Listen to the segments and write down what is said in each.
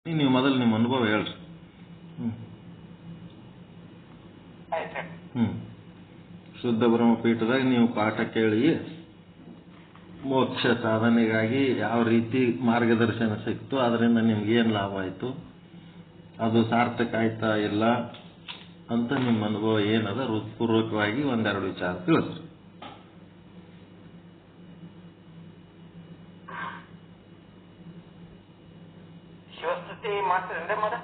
ನೀವು ಮೊದಲು ನಿಮ್ಮ ಅನುಭವ ಹೇಳ್ರಿ. ಶುದ್ಧ ಬ್ರಹ್ಮಪೀಠದಾಗ ನೀವು ಪಾಠ ಕೇಳಿ ಮೋಕ್ಷ ಸಾಧನೆಗಾಗಿ ಯಾವ ರೀತಿ ಮಾರ್ಗದರ್ಶನ ಸಿಕ್ತು, ಅದರಿಂದ ನಿಮ್ಗೆ ಏನು ಲಾಭ ಆಯಿತು, ಅದು ಸಾರ್ಥಕ ಆಯ್ತಾ ಇಲ್ಲ ಅಂತ ನಿಮ್ಮ ಅನುಭವ ಏನದ ಹೃತ್ಪೂರ್ವಕವಾಗಿ ಒಂದೆರಡು ವಿಚಾರ ತಿಳಿಸ್ರಿ. ಶಿವಸ್ತುತಿ ಮಾಡ್ತೀರೇನ್ರಿ ಮರ?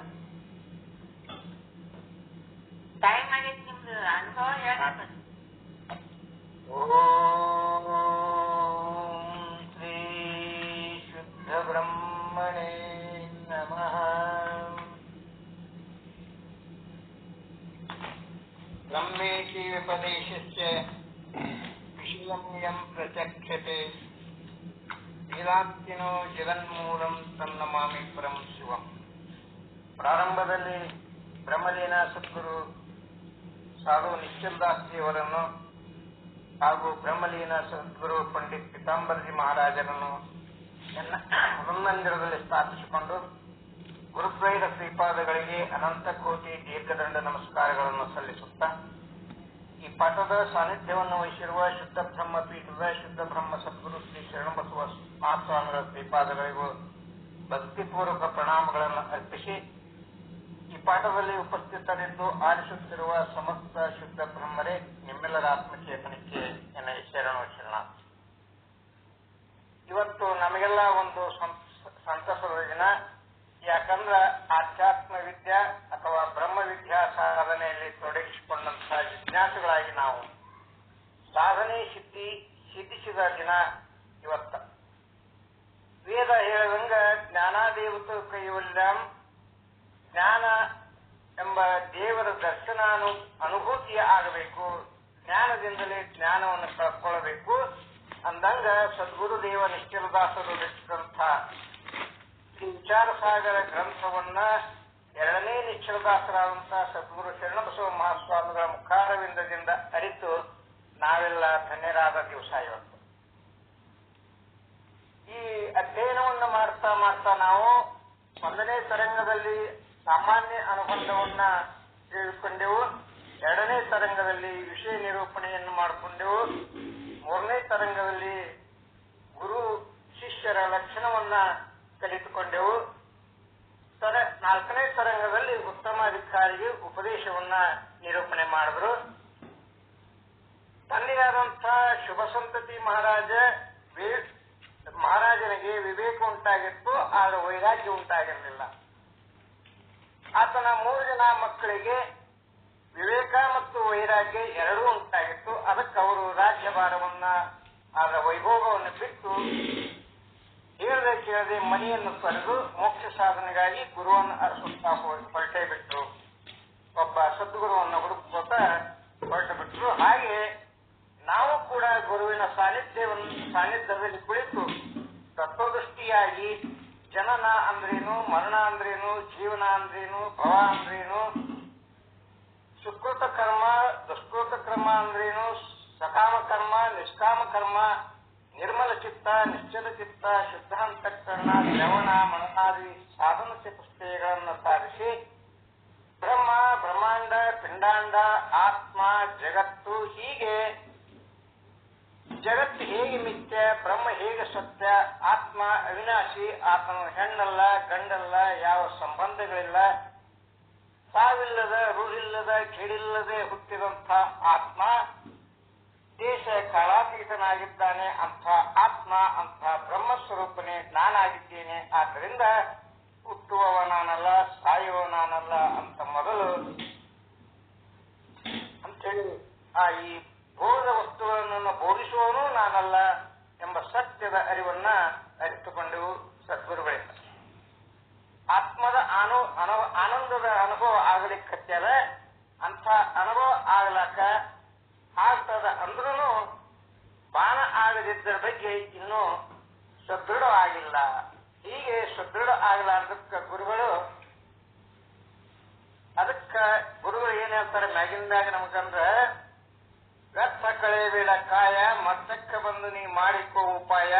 ಟೈಮ್ ಆಗೈತಿ, ನಿಮ್ದು ಅನುಭವ ಹೇಳ್ರಿ. ಓಂ ಶ್ರೀ ಶುದ್ಧ ಬ್ರಹ್ಮಣೇ ನಮಃ. ಬ್ರಹ್ಮೇತಿ ವ್ಯಪದೇಶಸ್ಯ ವಿಷಯಂ ಯಂ ಪ್ರಚಕ್ಷತೆ ವೇದಾಂತಿನೋ ಜಗನ್ಮೂಲಂ ತನ್ನಮಾಮಿ ಪರಂ ಶಿವಂ. ಪ್ರಾರಂಭದಲ್ಲಿ ಬ್ರಹ್ಮಲೀನ ಸದ್ಗುರು ಸಾಧು ನಿಶ್ಚಲದಾಸ್ತಿಯವರನ್ನು ಹಾಗೂ ಬ್ರಹ್ಮಲೀನ ಸದ್ಗುರು ಪಂಡಿತ್ ಪೀತಾಂಬರಜಿ ಮಹಾರಾಜರನ್ನು ಹೃನ್ಮಂದಿರದಲ್ಲಿ ಸ್ಥಾಪಿಸಿಕೊಂಡು ಗುರುದ್ವೈತ ಶ್ರೀಪಾದಗಳಿಗೆ ಅನಂತ ಕೋಟಿ ದೀರ್ಘದಂಡ ನಮಸ್ಕಾರಗಳನ್ನು ಸಲ್ಲಿಸುತ್ತಾ, ಈ ಪಾಠದ ಸಾನ್ನಿಧ್ಯವನ್ನು ವಹಿಸಿರುವ ಶುದ್ಧ ಬ್ರಹ್ಮ ಪೀಠದ ಶುದ್ಧ ಬ್ರಹ್ಮ ಸದ್ಗುರು ಶ್ರೀ ಶರಣಬಸವ ಮಹಾಸ್ವಾಮಿಗಳ ಶ್ರೀಪಾದಗಳಿಗೂ ಭಕ್ತಿಪೂರ್ವಕ ಪ್ರಣಾಮಗಳನ್ನು ಅರ್ಪಿಸಿ, ಈ ಪಾಠದಲ್ಲಿ ಉಪಸ್ಥಿತರಿದ್ದು ಆಲಿಸುತ್ತಿರುವ ಸಮಸ್ತ ಶುದ್ಧ ಬ್ರಹ್ಮರೇ, ನಿಮ್ಮೆಲ್ಲರ ಆತ್ಮಚೇತನಕ್ಕೆ ಎನ್ನ ಶರಣ. ಇವತ್ತು ನಮಗೆಲ್ಲ ಒಂದು ಸಂತಸದ ದಿನ. ಯಾಕಂದ್ರೆ ಆಧ್ಯಾತ್ಮ ವಿದ್ಯಾ ಅಥವಾ ಬ್ರಹ್ಮ ವಿದ್ಯಾ ಸಾಧನೆಯಲ್ಲಿ ತೊಡಗಿಸಿಕೊಂಡಂತಹ ಜಿಜ್ಞಾಸುಗಳಾಗಿ ನಾವು ಸಾಧನೆ ಸಿದ್ಧಿಸಿದ ದಿನ ಇವತ್ತ. ವೇದ ಹೇಳಿದಂಗ ಜ್ಞಾನಾದೇವತ ಕೈವಲ್ಯಂ, ಜ್ಞಾನ ಎಂಬ ದೇವರ ದರ್ಶನ ಅನುಭೂತಿಯ ಆಗಬೇಕು, ಜ್ಞಾನದಿಂದಲೇ ಜ್ಞಾನವನ್ನು ಕಳ್ಕೊಳ್ಳಬೇಕು ಅಂದಂಗ ಸದ್ಗುರುದೇವ ನಿಶ್ಚಲದಾಸರು ರಚಿಸಿದಂಥ ಶ್ರೀ ವಿಚಾರ ಸಾಗರ ಗ್ರಂಥವನ್ನ ಎರಡನೇ ನಿಶ್ಚಲದಾಸರಾದಂತಹ ಸದ್ಗುರು ಶರಣಬಸವ ಮಹಾಸ್ವಾಮಿಗಳ ಮುಖಾರವಿಂದದಿಂದ ಅರಿತು ನಾವೆಲ್ಲ ಧನ್ಯರಾದ ದಿವಸ ಇವತ್ತು. ಈ ಅಧ್ಯಯನವನ್ನು ಮಾಡ್ತಾ ಮಾಡ್ತಾ ನಾವು ಒಂದನೇ ತರಂಗದಲ್ಲಿ ಸಾಮಾನ್ಯ ಅನುಬಂಧವನ್ನ ತಿಳಿದುಕೊಂಡೆವು, ಎರಡನೇ ತರಂಗದಲ್ಲಿ ವಿಷಯ ನಿರೂಪಣೆಯನ್ನು ಮಾಡಿಕೊಂಡೆವು, ಮೂರನೇ ತರಂಗದಲ್ಲಿ ಗುರು ಶಿಷ್ಯರ ಲಕ್ಷಣವನ್ನ ಕಲಿತುಕೊಂಡೆವು, ನಾಲ್ಕನೇ ತರಂಗದಲ್ಲಿ ಉತ್ತಮ ಅಧಿಕಾರಿಗೆ ಉಪದೇಶವನ್ನ ನಿರೂಪಣೆ ಮಾಡಿದ್ರು. ತನ್ನಿಗಾದಂತಹ ಶುಭ ಸಂತತಿ ಮಹಾರಾಜನಿಗೆ ವಿವೇಕ ಉಂಟಾಗಿತ್ತು, ಆದರೆ ವೈರಾಗ್ಯ ಉಂಟಾಗಿರಲಿಲ್ಲ. ಆತನ 3 ಜನ ಮಕ್ಕಳಿಗೆ ವಿವೇಕ ಮತ್ತು ವೈರಾಗ್ಯ ಎರಡೂ ಉಂಟಾಗಿತ್ತು. ಅದಕ್ಕೆ ಅವರು ರಾಜ್ಯಭಾರವನ್ನ ಅದರ ವೈಭೋಗವನ್ನು ಬಿಟ್ಟು ಹೇಳದೆ ಕೇಳದೆ ಮನೆಯನ್ನು ತೊರೆದು ಮೋಕ್ಷ ಸಾಧನೆಗಾಗಿ ಗುರುವನ್ನು ಅರಸುತ್ತಾ ಹೊರಟೇ ಬಿಟ್ರು. ಒಬ್ಬ ಸದ್ಗುರುವನ್ನು ಹುಡುಕೋತ ಹೊರಟು ಬಿಟ್ರು. ಹಾಗೆ ನಾವು ಕೂಡ ಗುರುವಿನ ಸಾನ್ನಿಧ್ಯದಲ್ಲಿ ಕುಳಿತು ತತ್ವದೃಷ್ಟಿಯಾಗಿ ಜನನ ಅಂದ್ರೇನು, ಮರಣ ಅಂದ್ರೇನು, ಜೀವನ ಅಂದ್ರೇನು, ಭವ ಅಂದ್ರೇನು, ಸುಕೃತ ಕರ್ಮ ದುಷ್ಕೃತ ಕರ್ಮ ಅಂದ್ರೇನು, ಸಕಾಮ ಕರ್ಮ ನಿಷ್ಕಾಮ ಕರ್ಮ, ನಿರ್ಮಲ ಚಿತ್ತ ನಿಶ್ಚಲ ಚಿತ್ತ, ಶುದ್ಧ ಅಂತಃಕರಣ, ಶ್ರವಣ ಮನನಾದಿ ಸಾಧನ ಚತುಷ್ಟಯಗಳನ್ನು ಸಾಧಿಸಿ ಬ್ರಹ್ಮ, ಬ್ರಹ್ಮಾಂಡ, ಪಿಂಡಾಂಡ, ಆತ್ಮ, ಜಗತ್ತು, ಹೀಗೆ ಜಗತ್ತು ಹೇಗೆ ಮಿಥ್ಯ, ಬ್ರಹ್ಮ ಹೇಗೆ ಸತ್ಯ, ಆತ್ಮ ಅವಿನಾಶಿ, ಆತನು ಹೆಣ್ಣಲ್ಲ ಗಂಡಲ್ಲ, ಯಾವ ಸಂಬಂಧಗಳಿಲ್ಲ, ಸಾವಿಲ್ಲದ ರೂಢಿಲ್ಲದ ಕೇಳಿಲ್ಲದೆ ಹುಟ್ಟಿದಂಥ ಆತ್ಮ, ದೇಶ ಕಾಲಾತೀತನಾಗಿದ್ದಾನೆ ಅಂಥ ಆತ್ಮ, ಅಂಥ ಬ್ರಹ್ಮಸ್ವರೂಪನೇ ನಾನಾಗಿದ್ದೇನೆ. ಆದ್ದರಿಂದ ಹುಟ್ಟುವವ ನಾನಲ್ಲ, ಸಾಯುವ ನಾನಲ್ಲ ಅಂತ ಮೊದಲು ಅಂತೇಳಿ ಈ ಭೋಗದ ವಸ್ತುಗಳನ್ನು ಭೋಗಿಸುವವನು ನಾನಲ್ಲ ಎಂಬ ಸತ್ಯದ ಅರಿವನ್ನ ಅರಿತುಕೊಂಡೆವು ಸದ್ಗುರುಗಳಿಂದ. ಆತ್ಮದ ಆನಂದದ ಅನುಭವ ಆಗಲಿಕ್ಕತ್ಯದ. ಅಂಥ ಅನುಭವ ಆಗ್ಲಾಕ ಆಗ್ತದ ಅಂದ್ರೂ ಬಾಣ ಆಗದಿದ್ದರ ಬಗ್ಗೆ ಇನ್ನೂ ಸದೃಢ ಆಗಿಲ್ಲ. ಹೀಗೆ ಸದೃಢ ಆಗಲಾರ್ದಕ್ಕ ಗುರುಗಳು ಏನ್ ಹೇಳ್ತಾರೆ ಮ್ಯಾಗಿಂದಾಗ ನಮಗಂದ್ರ, ವ್ಯರ್ಥ ಕಳೆಯಬೇಡ ಕಾಯ, ಮತ್ತಕ್ಕ ಬಂದು ನೀ ಮಾಡಿಕೋ ಉಪಾಯ,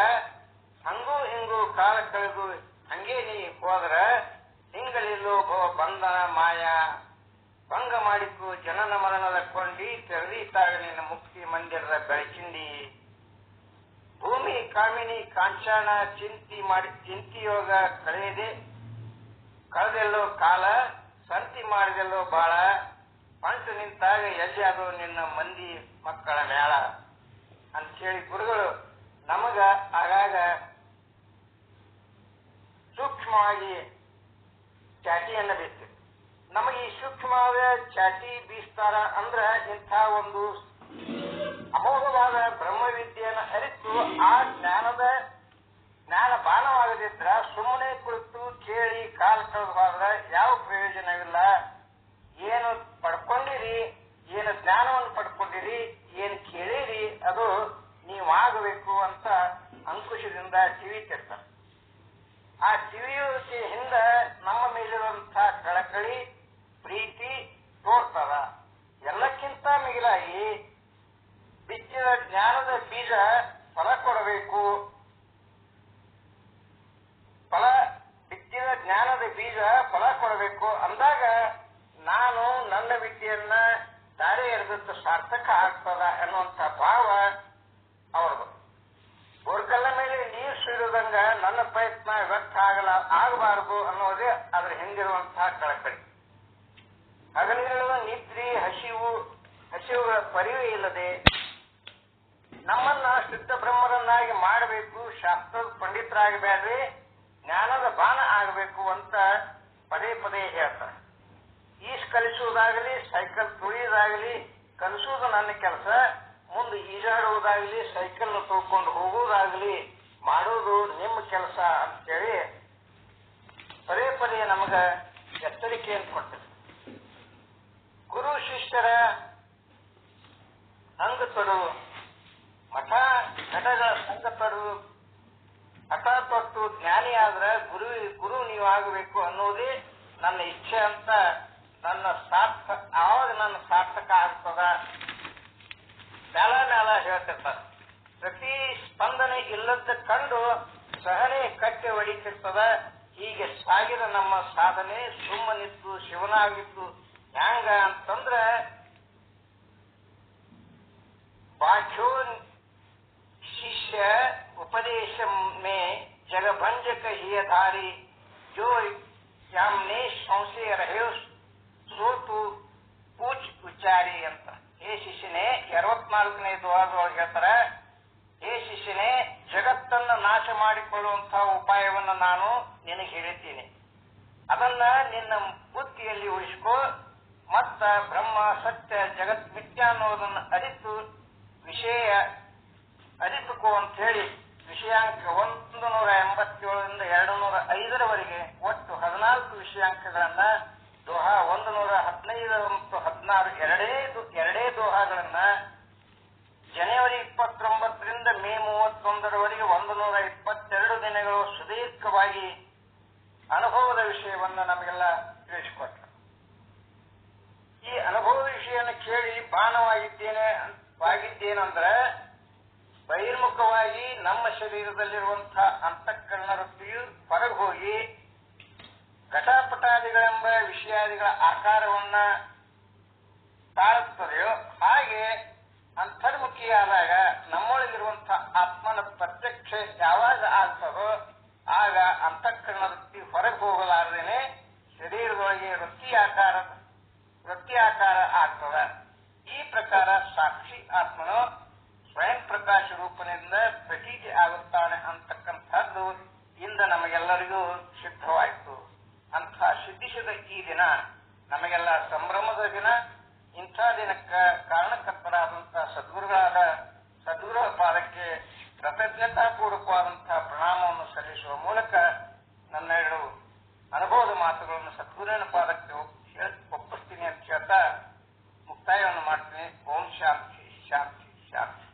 ಹಂಗೂ ಹಿಂಗೂ ಕಾಲ ಕಳೆದು ಹಂಗೆ ನೀ ಹೋದ್ರ ಮನೋಭವ ಬಂಧನ ಮಾಯ ಭಂಗ ಮಾಡಿಕು ಜನನ ಮರಣದ ಕೊಂಡಿ ತೆರೆದೀತಾಗ ನಿನ್ನ ಮುಕ್ತಿ ಮಂದಿರದ ಬೆಳಕಿಂಡಿ ಭೂಮಿ ಕಾಮಿನಿ ಕಾಂಚಾಣ ಚಿಂತಿಯೋಗ ಕಳೆದೆಲ್ಲೋ ಕಾಲ ಸಂತಿ ಮಾಡಿದೆಲ್ಲೋ ಬಾಳ ಪಂಟು ನಿಂತಾಗ ಎಲ್ಲಿ ಅದು ನಿನ್ನ ಮಂದಿ ಮಕ್ಕಳ ಮೇಳ ಅಂತೇಳಿ ಗುರುಗಳು ನಮಗ ಆಗಾಗ ಸೂಕ್ಷ್ಮವಾಗಿ ಚಾಟಿಯನ್ನ ಬೀಸ್ತಾರೆ. ನಮಗೆ ಈ ಸೂಕ್ಷ್ಮವಾದ ಚಾಟಿ ಬೀಸ್ತಾರ ಅಂದ್ರ ಇಂಥ ಒಂದು ಅಮೋಘವಾದ ಬ್ರಹ್ಮವಿದ್ಯೆಯನ್ನು ಅರಿತು ಆ ಜ್ಞಾನ ಬಾಣವಾಗದಿದ್ರ ಸುಮ್ಮನೆ ಕುಳಿತು ಕೇಳಿ ಕಾಲ ಕಳೆದು ಹೋದ್ರೆ ಯಾವ ಪ್ರಯೋಜನವಿಲ್ಲ. ಏನು ಪಡ್ಕೊಂಡಿರಿ, ಏನು ಜ್ಞಾನವನ್ನು ಪಡ್ಕೊಂಡಿರಿ, ಏನು ಕೇಳಿರಿ ಅದು ನೀವಾಗಬೇಕು ಅಂತ ಅಂಕುಶದಿಂದ ಟಿವಿತಿರ್ತಾರೆ. ಆ ಟಿವಿಯುವಿಕೆ ಹಿಂದ ನಮ್ಮ ಮೇಲಿರುವಂತಹ ಕಳಕಳಿ ಪ್ರೀತಿ ತೋರ್ತದ. ಎಲ್ಲಕ್ಕಿಂತ ಮಿಗಿಲಾಗಿ ಬಿತ್ತಿದ ಜ್ಞಾನದ ಬೀಜ ಫಲ ಕೊಡಬೇಕು. ಬಿತ್ತಿದ ಜ್ಞಾನದ ಬೀಜ ಫಲ ಕೊಡಬೇಕು ಅಂದಾಗ ನಾನು ನನ್ನ ವಿದ್ಯೆಯನ್ನ ದಾರಿ ಎರೆದದ್ದು ಸಾರ್ಥಕ ಆಗ್ತದ ಅನ್ನುವಂಥ ಭಾವ ಅವ್ರದ್ದು. ಬೋರ್ಗಲ್ಲ ಮೇಲೆ ನೀರು ಸುರಿದಂಗ ನನ್ನ ಪ್ರಯತ್ನ ವ್ಯರ್ಥ ಆಗಬಾರದು ಅನ್ನೋದೇ ಅದರ ಹಿಂದಿರುವಂತಹ ಕಳಕಳಿ. ಹಗಲಿರುಳು ನಿದ್ರಿ ಹಸಿವುಗಳ ಪರಿವೇ ಇಲ್ಲದೆ ನಮ್ಮನ್ನ ಶುದ್ಧ ಬ್ರಹ್ಮರನ್ನಾಗಿ ಮಾಡಬೇಕು, ಶಾಸ್ತ್ರದ ಪಂಡಿತರಾಗಬೇಡ್ರಿ, ಜ್ಞಾನದ ಬಾಣ ಆಗಬೇಕು ಅಂತ ಪದೇ ಪದೇ ಹೇಳ್ತಾರೆ. ಈಜ್ ಕಲಿಸುವುದಾಗಲಿ, ಸೈಕಲ್ ತುಳಿಯುವುದಾಗಲಿ ಕಲಿಸುವುದು ನನ್ನ ಕೆಲಸ. ಮುಂದೆ ಈಜಾಡುವುದಾಗಲಿ, ಸೈಕಲ್ ತೊಳ್ಕೊಂಡು ಹೋಗುವುದಾಗಲಿ ಮಾಡೋದು ನಿಮ್ಮ ಕೆಲಸ ಅಂತೇಳಿ ಪದೇ ಪದೇ ನಮಗ ಎಚ್ಚರಿಕೆಯನ್ನು ಕೊಟ್ಟರು. ಗುರು ಶಿಷ್ಯರ ಅಂಗ ತೊಡು, ಘಟಗಳ ಸಂಘ ತೊಡು, ಹಠ ತೊಟ್ಟು ಜ್ಞಾನಿ ಆದ್ರ ಗುರು ನೀವಾಗಬೇಕು ಅನ್ನೋದೇ ನನ್ನ ಇಚ್ಛೆ ಅಂತ ಆವಾಗ ನನ್ನ ಸಾರ್ಥಕ ಆಗ್ತದ ಮ್ಯಾಲ ಹೇಳ್ತಿರ್ತಾರೆ. ಪ್ರತಿ ಸ್ಪಂದನೆ ಇಲ್ಲದ ಕಂಡು ಸಹನೆ ಕಟ್ಟೆ ಹೊಡಿತಿರ್ತದ. ಹೀಗೆ ಸಾಗಿದ ನಮ್ಮ ಸಾಧನೆ ಸುಮ್ಮನಿತ್ತು ಶಿವನಾಗಿತ್ತು ಹ್ಯಾಂಗ ಅಂತಂದ್ರ ಬಾಖ್ಯೋ ಶಿಷ್ಯ ಉಪದೇಶ ಮೇ ಜಗಭಂಜಕ ಹಿಯಧಾರಿ ಜೋ ಯಾಮ್ನೆ ಸಂಶಯ ರಹೋ ಸೋತು ಪೂಚ್ ಉಚ್ಚಾರಿ ಅಂತ. ಹೇ ಶಿಷ್ಯನೇ, 64ನೇ ದ್ವಾರದೊಳಗೆ ಹೇಳ್ತಾರ, ಹೇ ಶಿಷ್ಯನೇ, ಜಗತ್ತನ್ನ ನಾಶ ಮಾಡಿಕೊಳ್ಳುವಂತಹ ಉಪಾಯವನ್ನು ನಾನು ನಿನಗೆ ಹೇಳಿದ್ದೀನಿ. ಅದನ್ನ ನಿನ್ನ ಬುದ್ಧಿಯಲ್ಲಿ ಉಳಿಸ್ಕೋ. ಮತ್ತ ಬ್ರಹ್ಮ ಸತ್ಯ ಜಗತ್ ಮಿಥ್ಯ ಅನ್ನೋದನ್ನು ಅರಿತುಕೋ ಅಂತ ಹೇಳಿ ವಿಷಯಾಂಕ 187ರಿಂದ 205ರವರೆಗೆ ಒಟ್ಟು 14 ವಿಷಯಾಂಕಗಳನ್ನ ದೋಹಾ 115 ಮತ್ತು 16 ಎರಡೇ ದೋಹಾಗಳನ್ನ ಜನವರಿ 29ರಿಂದ ಮೇ 31ರವರೆಗೆ 122 ದಿನಗಳು ಸುದೀರ್ಘವಾಗಿ ಅನುಭವದ ವಿಷಯವನ್ನ ನಮಗೆಲ್ಲ ತಿಳಿಸಿಕೊಟ್ರು. ಈ ಅನುಭವದ ವಿಷಯವನ್ನು ಕೇಳಿ ಬಾಣವಾಗಿದ್ದೇನಂದ್ರೆ ಬಹಿರ್ಮುಖವಾಗಿ ನಮ್ಮ ಶರೀರದಲ್ಲಿರುವಂತಹ ಅಂತಃಕರಣ ವೃತ್ತಿಯು ಹೊರಗೆ ಹೋಗಿ ಘಟಪಟಾದಿಗಳೆಂಬ ವಿಷಯಾದಿಗಳ ಆಕಾರವನ್ನ ತಾಳುತ್ತದೆಯೋ ಹಾಗೆ ಅಂತರ್ಮುಖಿಯಾದಾಗ ನಮ್ಮೊಳಗಿರುವಂತಹ ಆತ್ಮನ ಪ್ರತ್ಯಕ್ಷ ಯಾವಾಗ ಆಗ್ತದೋ ಆಗ ಅಂತಃಕರಣ ವೃತ್ತಿ ಹೊರಗೆ ಹೋಗಲಾರದೇನೆ ಶರೀರದೊಳಗೆ ವೃತ್ತಿ ಆಕಾರ ಆಗ್ತದ. ಈ ಪ್ರಕಾರ ಸಾಕ್ಷಿ ಆತ್ಮನು ಸ್ವಯಂ ಪ್ರಕಾಶ ರೂಪದಿಂದ ಪ್ರತೀತಿ ಆಗುತ್ತಾನೆ ಅಂತಕ್ಕಂಥದ್ದು ಇಂದ ನಮಗೆಲ್ಲರಿಗೂ ಸಿದ್ಧವಾಯಿತು. ಅಂಥ ಸಿದ್ಧಿಸಿದ ಈ ದಿನ ನಮಗೆಲ್ಲ ಸಂಭ್ರಮದ ದಿನ. ಇಂಥ ದಿನಕ್ಕೆ ಕಾರಣಕರ್ತರಾದಂತಹ ಸದ್ಗುರುಗಳ ಪಾದಕ್ಕೆ ಕೃತಜ್ಞತಾಪೂರ್ವಕವಾದಂತಹ ಪ್ರಣಾಮವನ್ನು ಸಲ್ಲಿಸುವ ಮೂಲಕ ನನ್ನ 2 ಅನುಭವದ ಮಾತುಗಳನ್ನು ಸದ್ಗುರುವಿನ ಪಾದಕ್ಕೆ ಒಪ್ಪಿಸ್ತೀನಿ ಅಂತ ಹೇಳ್ತಾ ಮುಕ್ತಾಯವನ್ನು ಮಾಡ್ತೀನಿ. ಓಂ ಶಾಂತಿ ಶಾಂತಿ ಶಾಂತಿ.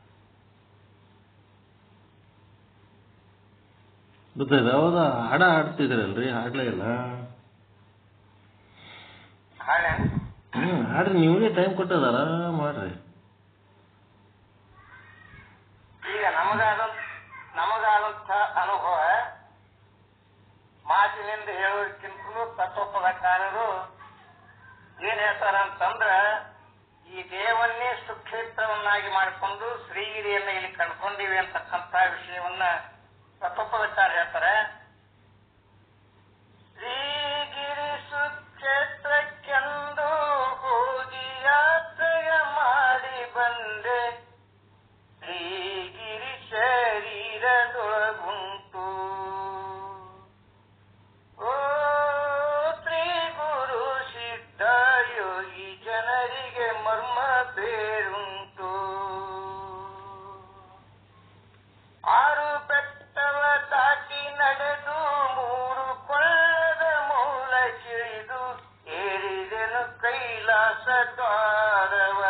ಗೊತ್ತಾಯ್ತು. ಹೌದಾ, ಹಾಡ್ತಿದ್ರಲ್ರಿ? ಹಾಡ್ಲೇ ಇಲ್ಲ. ಹಾಡ್ರಿ, ನೀವೇ ಟೈಮ್ ಕೊಟ್ಟದಾರ ಮಾಡ್ರಿ. ಈಗ ನಮಗಾದಂತ ಅನುಭವ ಮಾತಿನಿಂದ ಹೇಳೋದಕ್ಕಿಂತಲೂ ತತ್ವಪದಕಾರರು ಏನ್ ಹೇಳ್ತಾರಂತಂದ್ರ ಈ ದೇವನ್ನೇ ಸುಕ್ಷೇತ್ರವನ್ನಾಗಿ ಮಾಡಿಕೊಂಡು ಶ್ರೀಗಿರಿಯನ್ನ ಇಲ್ಲಿ ಕಂಡುಕೊಂಡಿವಿ ಅಂತಕ್ಕಂಥ ವಿಷಯವನ್ನ ತತ್ವಪದಕಾರ ಹೇಳ್ತಾರೆ. ಶ್ರೀಗಿರಿ ಸುಕ್ಷೇತ್ರಕ್ಕೆಂದು ಹೋಗಿ ಯಾತ್ರೆಯ ಮಾಡಿ ಬಂದೆ, ಶ್ರೀಗಿರಿ ಶರೀರದೊಳಗುಂಟು. ಓ ಶ್ರೀ ಗುರು ಸಿದ್ಧ ಯೋಗಿ ಜನರಿಗೆ ಮರ್ಮ ಬೇರುಂಟು. ಆರು ಬೆಟ್ಟವ ದಾಟಿ ನಡೆದು ಮೂರು ಕೊಳ್ಳದ ಮೂಲ ಕಿಳಿದು ಏರಿದೆನು ಕೈಲಾಸ ದ್ವಾರವ.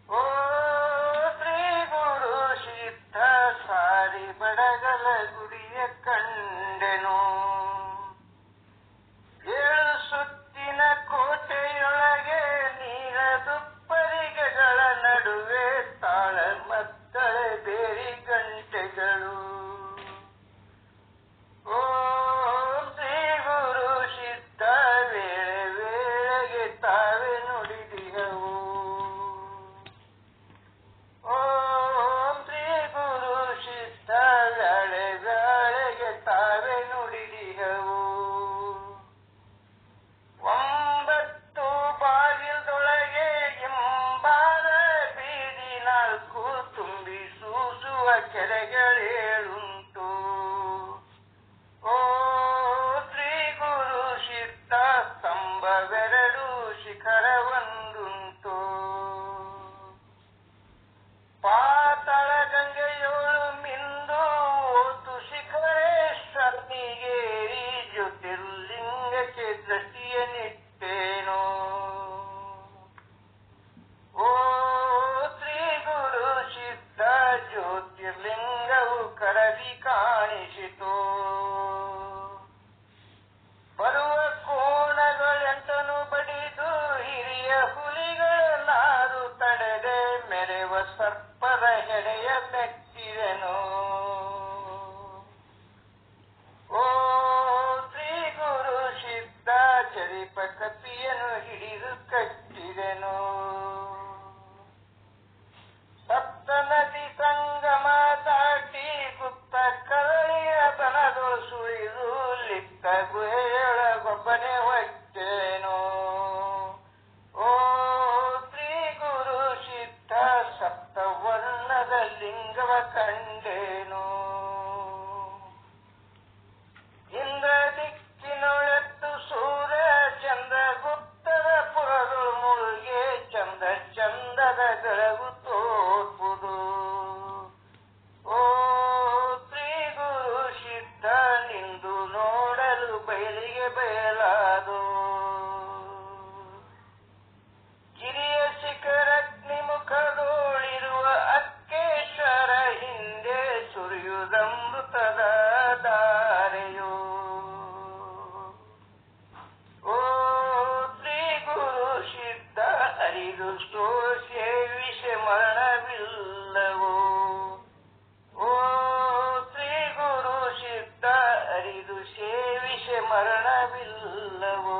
ಓ ಶ್ರೀ ಗುರು ಸಿದ್ಧ ಸಾರಿ ಬಡಗಲ ಗುಡಿಯ ಕಂಡೆನು. ಏಳು ಸುತ್ತಿನ ಕೋಟೆಯೊಳಗೆ ನೀರ ದುಪ್ಪರಿಗೆಗಳ ನಡುವೆ ತಾಳ ಮಕ್ಕಳ ಬೇರಿ ಗಂಟೆಗಳು. ಓ ಶ್ರೀ ಗುರು ಸಿದ್ಧ ವೇಳೆ ವೇಳೆಗೆ ತಾವೇ ನುಡಿದಿಹವು. ಓಂ ಶ್ರೀ ಗುರು ಸಿದ್ಧ ವೇಳೆ ವೇಳೆಗೆ ತಾವೇ ನುಡಿದಿಹವು. ಒಂಬತ್ತು ಬಾಗಿಲದೊಳಗೆ ಎಂಬಾದ ಬೀದಿ ನಾಲ್ಕು ತುಂಬಿ ಸೂಸುವ ಕೆರೆಗಳೇಳುಂಟು. ಓ ಶ್ರೀ ಗುರು ಸಿದ್ಧ ಸ್ತಂಭವೆರಡು ಶಿಖರ ಒಂದುಂಟು. ಪಾತಾಳ ಗಂಗೆಯೋಳು ಮಿಂದು ಓತು ಶಿಖರೇಶ್ವರನಿಗೇರಿ ಜ್ಯೋತಿರ್ಲಿಂಗಕ್ಕೆ ದೃಷ್ಟಿಯ ನಿಟ್ಟೇನೋ. ಓ ಶ್ರೀ ಗುರು ಸಿದ್ಧ ಜ್ಯೋತಿರ್ಲಿಂಗವು ಕರಗಿ ಕಾಣಿಸಿತು. ಬರುವ ಕೋಣಗಳೆಂಟನು ಬಡಿದು ಹಿರಿಯ ಹುಲಿಗಳ ನಾರು ತಡೆದೆ ಮೆರೆವ ಸರ್ಪದ ಹೆಡೆಯ ಮೆಟ್ಟಿದೆನು. ಓ ಶ್ರೀ ಗುರು ಸಿದ್ಧ ಚರಿಪ ಕಪಿಯನ್ನು ಹಿಡಿದು ಕಟ್ಟಿದೆನು. ಸಪ್ತ ನದಿ ಸಂಗಮ ದಾಟಿ ಗುಪ್ತ ಕರಳಿಯ ಬನದೊಳು ಸುಳಿದು ಲಿಪ್ತ ಗುಹೆಯೊಳಗೊಬ್ಬನೇ ಹೊಟ್ಟೇನು. ಓ ಶ್ರೀ ಗುರು ಸಿದ್ಧ ಸಪ್ತವರ್ಣದ ಲಿಂಗವ ಕಂಡೇನು. ಇಂದ್ರ ದಿಕ್ಕಿನೊಳೆತ್ತು ಸೂರ್ಯ ಚಂದ್ರ ಗುಪ್ತರ ಪುರದೊಳು ಮುಳುಗೆ ಚಂದ ಚಂದದ ಬೆಳಗು ತೋರ್ಪುದು. ಓ ಶ್ರೀ ಗುರು ಸಿದ್ಧ ನಿಂದು ನೋಡಲು ಬಯಲಿಗೆ ಬಯಲಾದು. ಗಿರಿಯ ಶಿಖರಗ್ನಿ ಮುಖದೋಳಿರುವ ಅಕ್ಕೇಶ್ವರ ಹಿಂದೆ ಸುರಿಯುದಮೃತದ ಧಾರೆಯೋ. ಓ ಶ್ರೀ ಗುರು ಸಿದ್ಧ ಅರಿದು ಸೋಸೆ ವಿಷ ಮರಣವಿಲ್ಲವೋ. ಓ ಶ್ರೀ ಗುರು ಸಿದ್ಧ ಅರಿದು ಸೇವಿಷ ಮರಣವಿಲ್ಲವೋ.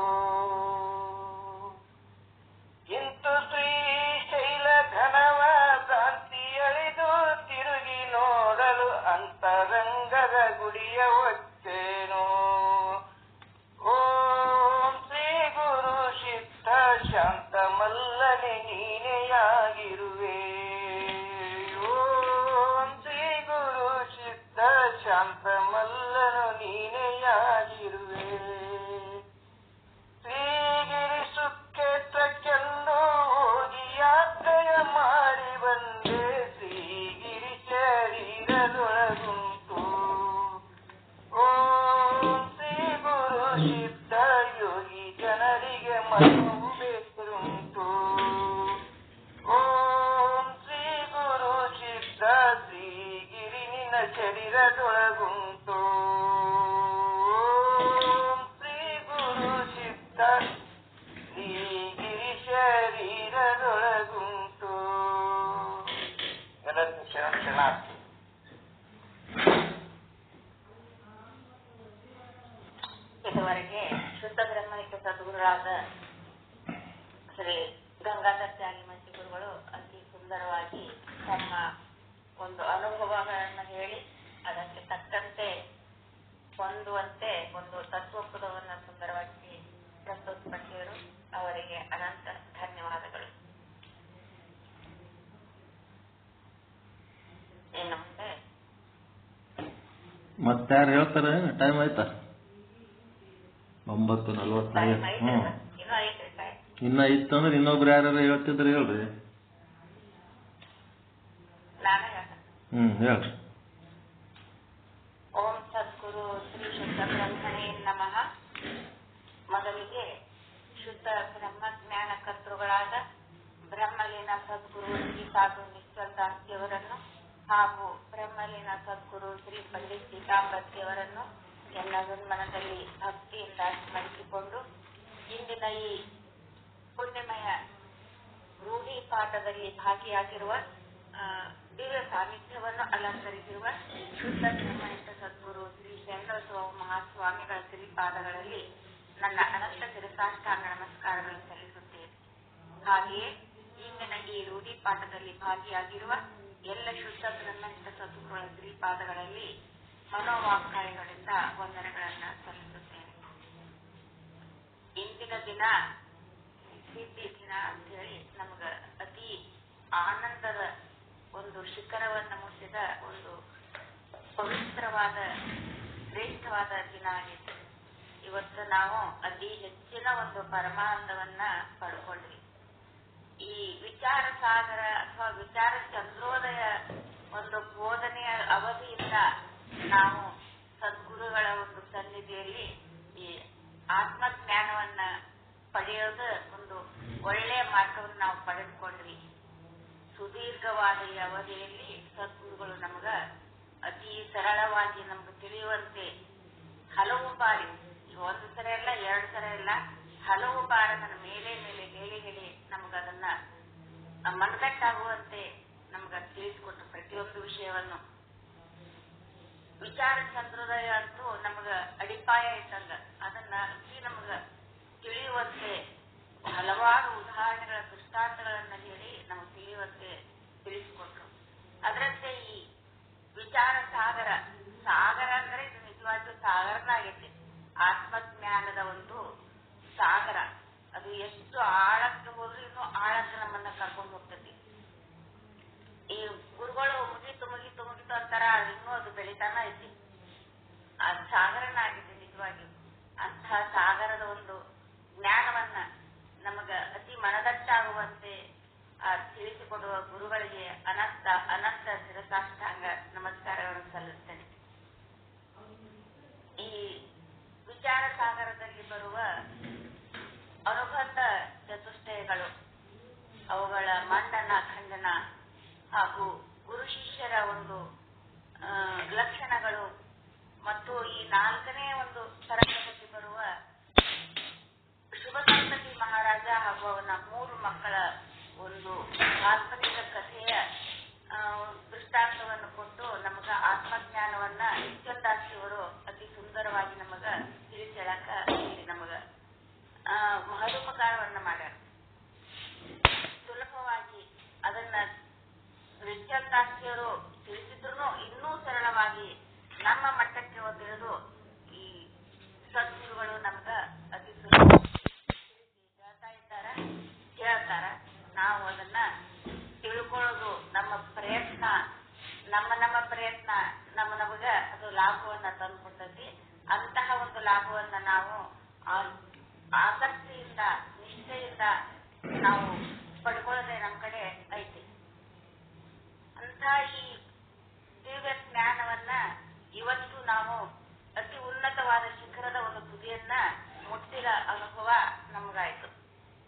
ಇಂತು ಶ್ರೀಶೈಲ ಘನವ ಭ್ರಾಂತಿ ಅಳಿದು ತಿರುಗಿ ನೋಡಲು ಅಂತರಂಗದ ಗುಡಿಯ ಒತ್ತೇನೋ. ಓಂ ಶ್ರೀ ಗುರು ಸಿದ್ಧ ಶಾಂತ ಮಲ್ಲನೆ ನೀನೆಯಾಗಿರುವೆ. ಓಂ ಶ್ರೀ ಗುರು ಸಿದ್ಧ ಶಾಂತ ಮಲ್ಲನು ನೀನೆಯಾಗಿರುವೆ. ಶ್ರೀಗಿರಿ ಸುಕ್ಷೇತ್ರಕ್ಕೆಂದು ಹೋಗಿ ಯಾತ್ರೆಯ ಮಾಡಿ ಬಂದೆ, ಶ್ರೀಗಿರಿ ಶರೀರದೊಳಗುಂಟು. ಓಂ ಶ್ರೀ ಗುರು ಸಿದ್ಧ ಯೋಗಿ ಜನರಿಗೆ ಮನವು ಬೇರುಂಟು. ಓಂ ಶ್ರೀ ಗುರು ಸಿದ್ಧ ಶ್ರೀಗಿರಿ ನಿನ್ನ ಶರೀರದೊಳಗುಂಟು. ಓಂ ಶ್ರೀ ಗುರು ಸಿದ್ಧ ಶ್ರೀಗಿರಿ ಶರೀರದೊಳಗುಂಟು. ಎಲ್ಲರಿಗೂ ಶರಣಾರ್ಥಿ. ಇದುವರೆಗೆ ಶುದ್ಧ ಬ್ರಹ್ಮನಿಷ್ಠ ಸದ್ಗುರುಗಳಾದ ಶ್ರೀ ಗಂಗಾಧರ್ ತ್ಯಾಗಿಮಂಚಿ ಗುರುಗಳು ಅತಿ ಸುಂದರವಾಗಿ ತಮ್ಮ ಒಂದು ಅನುಭವಗಳನ್ನು ಹೇಳಿ ಅದಕ್ಕೆ ತಕ್ಕಂತೆ ಹೊಂದುವಂತೆ ಒಂದು ತತ್ವಪದವನ್ನು ಸುಂದರವಾಗಿ ಪ್ರಸ್ತುತಪಡಿಸಿದರು. ಅವರಿಗೆ ಅನಂತ ಧನ್ಯವಾದಗಳು. ಇನ್ನು ಮುಂದೆ ಮತ್ತಾರು ಹೇಳ್ತಾರೆ? ಟೈಮ್ ಆಯ್ತಾ? 9:45. ಇನ್ನ ಇತ್ತು ಅಂದ್ರೆ ಇನ್ನೊಬ್ರು ಯಾರು ಹೇಳ್ತಿದ್ರೆ ಹೇಳ್ರಿ. ಹೇಳ್ರಿ. ಓಂ ಸದ್ಗುರು ಶ್ರೀ ಶುದ್ಧ ಬ್ರಹ್ಮಣೇ ನಮಃ. ಮೊದಲಿಗೆ ಶುದ್ಧ ಬ್ರಹ್ಮಜ್ಞಾನ ಕರ್ತೃಗಳಾದ ಬ್ರಹ್ಮಲೀನ ಸದ್ಗುರು ಶ್ರೀ ಸಾಧು ನಿಶ್ಚಲ್ ದಾಸ್ತಿಯವರನ್ನು ಹಾಗೂ ಬ್ರಹ್ಮಲೀನ ಸದ್ಗುರು ಶ್ರೀ ಪಂಡಿತ್ ಪೀತಾಂಬರ್ತಿಯವರನ್ನು ಎಲ್ಲ ಮನದಲ್ಲಿ ಭಕ್ತಿಯಿಂದ ಸ್ಮರಿಸಿಕೊಂಡು ಇಂದಿನ ಈ ಪುಣ್ಯಮಯ ರೂಢಿ ಪಾಠದಲ್ಲಿ ಭಾಗಿಯಾಗಿರುವ ದಿವ್ಯ ಸಾನ್ನಿಧ್ಯವನ್ನು ಅಲಂಕರಿಸಿರುವ ಶುದ್ಧ ಬ್ರಹ್ಮನಿಷ್ಠ ಸದ್ಗುರು ಶ್ರೀ ಶರಣಬಸವ ಮಹಾಸ್ವಾಮಿಗಳ ಶ್ರೀಪಾದಗಳಲ್ಲಿ ನನ್ನ ಅನಂತ ಶಿರಸಾಷ್ಟಾಂಗ ನಮಸ್ಕಾರಗಳನ್ನು ಸಲ್ಲಿಸುತ್ತೇನೆ. ಹಾಗೆಯೇ ಇಂದಿನ ಈ ರೂಢಿ ಪಾಠದಲ್ಲಿ ಭಾಗಿಯಾಗಿರುವ ಎಲ್ಲ ಶುದ್ಧ ಬ್ರಹ್ಮನಿಷ್ಠ ಸದ್ಗುರುಗಳ ಶ್ರೀಪಾದಗಳಲ್ಲಿ ಮನೋವಾಕ್ಕಾಯಗಳಿಂದ ವಂದನೆಗಳನ್ನು ಸಲ್ಲಿಸುತ್ತೇನೆ. ಇಂದಿನ ದಿನ ಸಿದ್ಧಿ ದಿನ ಅಂತೇಳಿ ನಮಗ ಅತಿ ಆನಂದದ ಒಂದು ಶಿಖರವನ್ನು ಮುಟ್ಟಿದ ಒಂದು ಪವಿತ್ರವಾದ ಶ್ರೇಷ್ಠವಾದ ದಿನ ಆಗಿತ್ತು. ಇವತ್ತು ನಾವು ಅತಿ ಹೆಚ್ಚಿನ ಒಂದು ಪರಮಾನಂದವನ್ನ ಪಡ್ಕೊಂಡ್ವಿ. ಈ ವಿಚಾರ ಸಾಗರ ಅಥವಾ ವಿಚಾರ ಚಂದ್ರೋದಯ ಒಂದು ಬೋಧನೆಯ ಅವಧಿಯಿಂದ ನಾವು ಸದ್ಗುರುಗಳ ಒಂದು ಸನ್ನಿಧಿಯಲ್ಲಿ ಈ ಆತ್ಮಜ್ಞಾನವನ್ನ ಪಡೆಯೋದು ಒಂದು ಒಳ್ಳೆಯ ಮಾರ್ಗವನ್ನು ನಾವು ಪಡೆದುಕೊಂಡ್ವಿ. ಸುದೀರ್ಘವಾದ ಈ ಅವಧಿಯಲ್ಲಿ ಸದ್ಗುರುಗಳು ನಮಗ ಅತಿ ಸರಳವಾಗಿ ನಮ್ಗೆ ತಿಳಿಯುವಂತೆ ಹಲವು ಬಾರಿ, ಒಂದು ಸಲ ಇಲ್ಲ, 2 ಸಲ ಇಲ್ಲ, ಹಲವು ಬಾರಿ ನನ್ನ ಮೇಲೆ ಮೇಲೆ ಹೇಳಿ ಹೇಳಿ ನಮಗದನ್ನ ಮನದಟ್ಟಾಗುವಂತೆ ನಮ್ಗ ತಿಳಿಸಿಕೊಟ್ಟು ಪ್ರತಿಯೊಂದು ವಿಷಯವನ್ನು. ವಿಚಾರ ಚಂದ್ರೋದಯ ಅಂತೂ ನಮಗ ಅಡಿಪಾಯ ಇದ್ದಂಗ ಅದನ್ನ ಅತಿ ನಮಗ ತಿಳಿಯುವಂತೆ ಹಲವಾರು ಉದಾಹರಣೆಗಳ ದೃಷ್ಟಾಂತಗಳನ್ನ ಹೇಳಿ ನಮಗೆ ತಿಳಿಯುವಂತೆ ತಿಳಿಸಿಕೊಟ್ರು. ಅದರಂತೆ ಈ ವಿಚಾರ ಸಾಗರ ಅಂದ್ರೆ ಇದು ನಿಜವಾಗಿಯೂ ಸಾಗರನಾಗೈತಿ. ಆತ್ಮಜ್ಞಾನದ ಒಂದು ಸಾಗರ. ಅದು ಎಷ್ಟು ಆಳಕ್ಕೆ ಹೋದ್ರೂ ಇನ್ನೂ ಆಳಕ್ಕೆ ನಮ್ಮನ್ನ ಕರ್ಕೊಂಡು ಹೋಗ್ತೈತಿ. ಈ ಗುರುಗಳು ಮುಗೀತು ಅಂತಾರ, ಇನ್ನೂ ಅದು ಬೆಳಿತಾನ ಐತಿ. ಅದು ಸಾಗರನಾಗಿದೆ ನಿಜವಾಗಿಯೂ. ಅಂತಹ ಸಾಗರದ ಒಂದು ಜ್ಞಾನವನ್ನ ನಮಗ ಅತಿ ಮನದಟ್ಟಾಗುವಂತೆ ತಿಳಿಸಿಕೊಡುವ ಗುರುಗಳಿಗೆ ಅನಂತ ಅನಂತ ಶಿರಸಾಷ್ಟಾಂಗ ನಮಸ್ಕಾರಗಳನ್ನು ಸಲ್ಲಿಸ್ತೇನೆ. ಈ ವಿಚಾರ ಸಾಗರದಲ್ಲಿ ಬರುವ ಅನುಬಂಧ ಚತುಷ್ಟಯಗಳು, ಅವುಗಳ ಮಂಡನ ಖಂಡನ ಹಾಗೂ ಗುರು ಶಿಷ್ಯರ ಒಂದು ಲಕ್ಷಣಗಳು ಮತ್ತು ಈ 4ನೇ ಒಂದು ತರಗತಿಯಲ್ಲಿ ಬರುವ ಶುಭ ಸಂತತಿ ಮಹಾರಾಜ ಹಾಗೂ ಅವನ 3 ಮಕ್ಕಳ ಒಂದು ಕಾಲ್ಪನಿಕ ಕಥೆಯ ದೃಷ್ಟಾಂತವನ್ನು ಕೊಟ್ಟು ನಮಗ ಆತ್ಮಜ್ಞಾನವನ್ನ ನಿಶ್ಚಲ್ದಾಸಿಯವರು ಅತಿ ಸುಂದರವಾಗಿ ನಮಗ ತಿಳಿಸಿ ಹೇಳಕ ಇಲ್ಲಿ ನಮಗ ಮಹೋಪಕಾರವನ್ನ ಮಾಡ್ಯಾರ. ಸುಲಭವಾಗಿ ಅದನ್ನ ನಿಶ್ಚಲ್ದಾಸಿಯವರು ತಿಳಿಸಿದ್ರು ಇನ್ನೂ ಸರಳವಾಗಿ ನಮ್ಮ ಮಟ್ಟಕ್ಕೆ ತಿಳಿದು ಈ ಸದ್ಗುರುಗಳು ನಮಗ ಅತಿ ಸುಲಭ ಹೇಳ್ತಾ ಇದ್ದಾರ, ಕೇಳ್ತಾರ. ನಾವು ಅದನ್ನ ತಿಳ್ಕೊಳ್ಳೋದು ನಮ್ಮ ಪ್ರಯತ್ನ ನಮಗ ಅದು ಲಾಭವನ್ನ ತಂದುಕೊಡ್ತೈತಿ. ಅಂತಹ ಒಂದು ಲಾಭವನ್ನ ನಾವು ಆಸಕ್ತಿಯಿಂದ ನಿಷ್ಠೆಯಿಂದ ನಾವು ಪಡ್ಕೊಳ್ಳೋದೇ ನಮ್ಮ ಕಡೆ ಐತಿ. ಅಂತ ಈ ದಿವ್ಯ ಜ್ಞಾನವನ್ನ ಇವತ್ತು ನಾವು ಅತಿ ಉನ್ನತವಾದ ಶಿಖರದ ಒಂದು ತುದಿಯನ್ನ ಮುಟ್ಟಿದ ಅನುಭವ ನಮಗಾಯ್ತು.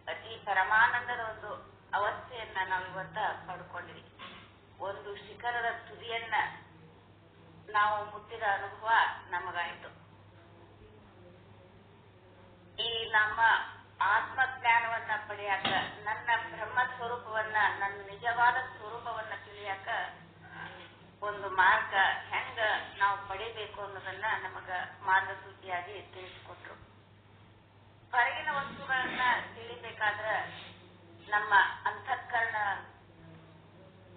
ಅತಿ ಪರಮಾನಂದದ ಒಂದು ಅವಸ್ಥೆಯನ್ನ ನಾವು ಇವತ್ತ ಪಡ್ಕೊಂಡ್ವಿ. ಒಂದು ಶಿಖರದ ತುದಿಯನ್ನ ನಾವು ಮುಟ್ಟಿದ ಅನುಭವ ನಮಗಾಯ್ತು. ಈ ನಮ್ಮ ಆತ್ಮಜ್ಞಾನವನ್ನ ಪಡೆಯಾಕ, ನನ್ನ ಬ್ರಹ್ಮ ಸ್ವರೂಪವನ್ನ, ನನ್ನ ನಿಜವಾದ ಸ್ವರೂಪವನ್ನ ತಿಳಿಯಾಕ ಒಂದು ಮಾರ್ಗ ಹೆಂಗ ನಾವು ಪಡಿಬೇಕು ಅನ್ನೋದನ್ನ ನಮಗ ಮಾರ್ಗಸೂಚಿಯಾಗಿ ತಿಳಿಸಿಕೊಟ್ರು. ಹೊರಗಿನ ವಸ್ತುಗಳನ್ನ ತಿಳಿಬೇಕಾದ್ರ ನಮ್ಮ ಅಂತಃಕರಣ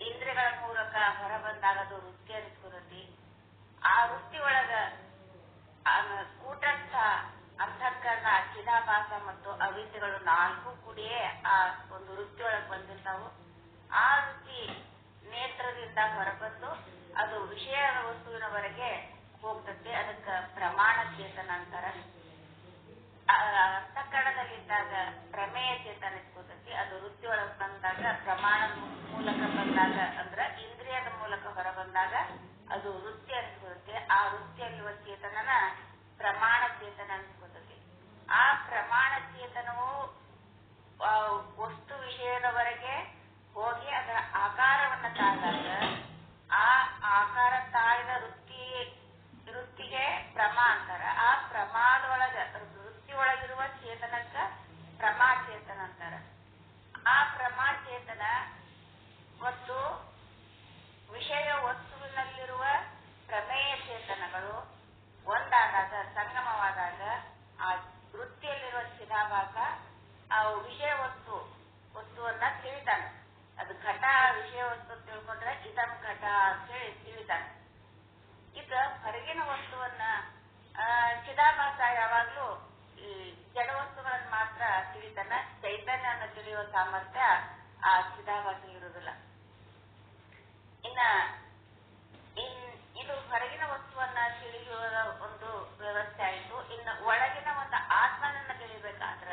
ಇಂದ್ರಿಯಗಳ ಮೂಲಕ ಹೊರ ಬಂದಾಗ ಅದು ವೃತ್ತಿ ಅನಿಸ್ಕೊತೈತಿ. ಆ ವೃತ್ತಿ ಒಳಗ ಕೂಟಸ್ಥ ಅಂತಃಕರಣ ಚಿದಾಭಾಸ ಮತ್ತು ಅವಿದ್ಯೆಗಳು 4 ಕೂಡಿಯೇ ಆ ಒಂದು ವೃತ್ತಿ ಒಳಗೆ ಬಂದಿರ್ತಾವು. ಆ ವೃತ್ತಿ ನೇತ್ರದಿಂದ ಹೊರಬಂದು ಅದು ವಿಷಯ ವಸ್ತುವಿನವರೆಗೆ ಹೋಗ್ತದೆ. ಅದಕ್ಕೆ ಪ್ರಮಾಣ ಚೇತನ ಅಂತಾರ. ಅಂತಃಕರಣದಲ್ಲಿದ್ದಾಗ ಪ್ರಮೇಯ ಚೇತನ ಇಸ್ಕೊತೈತಿ. ಅದು ವೃತ್ತಿ ಒಳಗೆ ಬಂದಾಗ ಪ್ರಮಾಣದ ಮೂಲಕ ಬಂದಾಗ ಅಂದ್ರ ಇಂದ್ರಿಯದ ಮೂಲಕ ಹೊರ ಬಂದಾಗ ಅದು ವೃತ್ತಿ ಅನಿಸ್ಕೊತೈತಿ. ಆ ವೃತ್ತಿಯಲ್ಲಿರುವ ಚೇತನನ ಪ್ರಮಾಣ ಚೇತನ ಅನಿಸ್ಕೊತೈತಿ. ಆ ಪ್ರಮಾಣ ಚೇತನವು ವಸ್ತು ವಿಷಯದವರೆಗೆ ಹೋಗಿ ಅದರ ಆಕಾರವನ್ನ ತಾಳಿದಾಗ ಆ ಆಕಾರ ತಾಳಿದ ವೃತ್ತಿಗೆ ಪ್ರಮಾ ಅಂತಾರ. ಆ ಪ್ರಮಾದೊಳಗ ವೃತ್ತಿಯೊಳಗಿರುವ ಚೇತನಕ್ಕ ಪ್ರಮಾ ಚೇತನ ಅಂತಾರ. ಆ ಪ್ರಮಾ ಚೇತನ ಮತ್ತು ವಿಷಯ ವಸ್ತುವಿನಲ್ಲಿರುವ ಪ್ರಮೇಯ ಚೇತನಗಳು ಒಂದಾದಾಗ ಸಂಗಮವಾದಾಗ ಆ ವೃತ್ತಿಯಲ್ಲಿರುವ ಚಿದಾಭಾಸ ಆ ವಿಷಯ ವಸ್ತುವನ್ನ ತಿಳಿತಾನೆ. ಅದು ಘಟ ವಿಷಯ ವಸ್ತು ತಿಳ್ಕೊಂಡ್ರೆ ಇದಂ ಘಟ ಅಂತ ಹೇಳಿ ತಿಳಿತಾನೆ. ಈಗ ಹೊರಗಿನ ವಸ್ತುವನ್ನ ಚಿದಾಭಾಸ ಯಾವಾಗ್ಲೂ ಈ ಜಡ ವಸ್ತುಗಳನ್ನ ಮಾತ್ರ ತಿಳಿತಾನ. ಚೈತನ್ಯವನ್ನು ತಿಳಿಯುವ ಸಾಮರ್ಥ್ಯ ಆ ಚಿದಾಭಾಸ ಇರುವುದಿಲ್ಲ. ಇದು ಹೊರಗಿನ ವಸ್ತುವನ್ನ ತಿಳಿಯುವ ಒಂದು ವ್ಯವಸ್ಥೆ ಆಯಿತು. ಇನ್ನು ಒಳಗಿನ ಒಂದು ಆತ್ಮನನ್ನ ತಿಳಿಬೇಕಾದ್ರ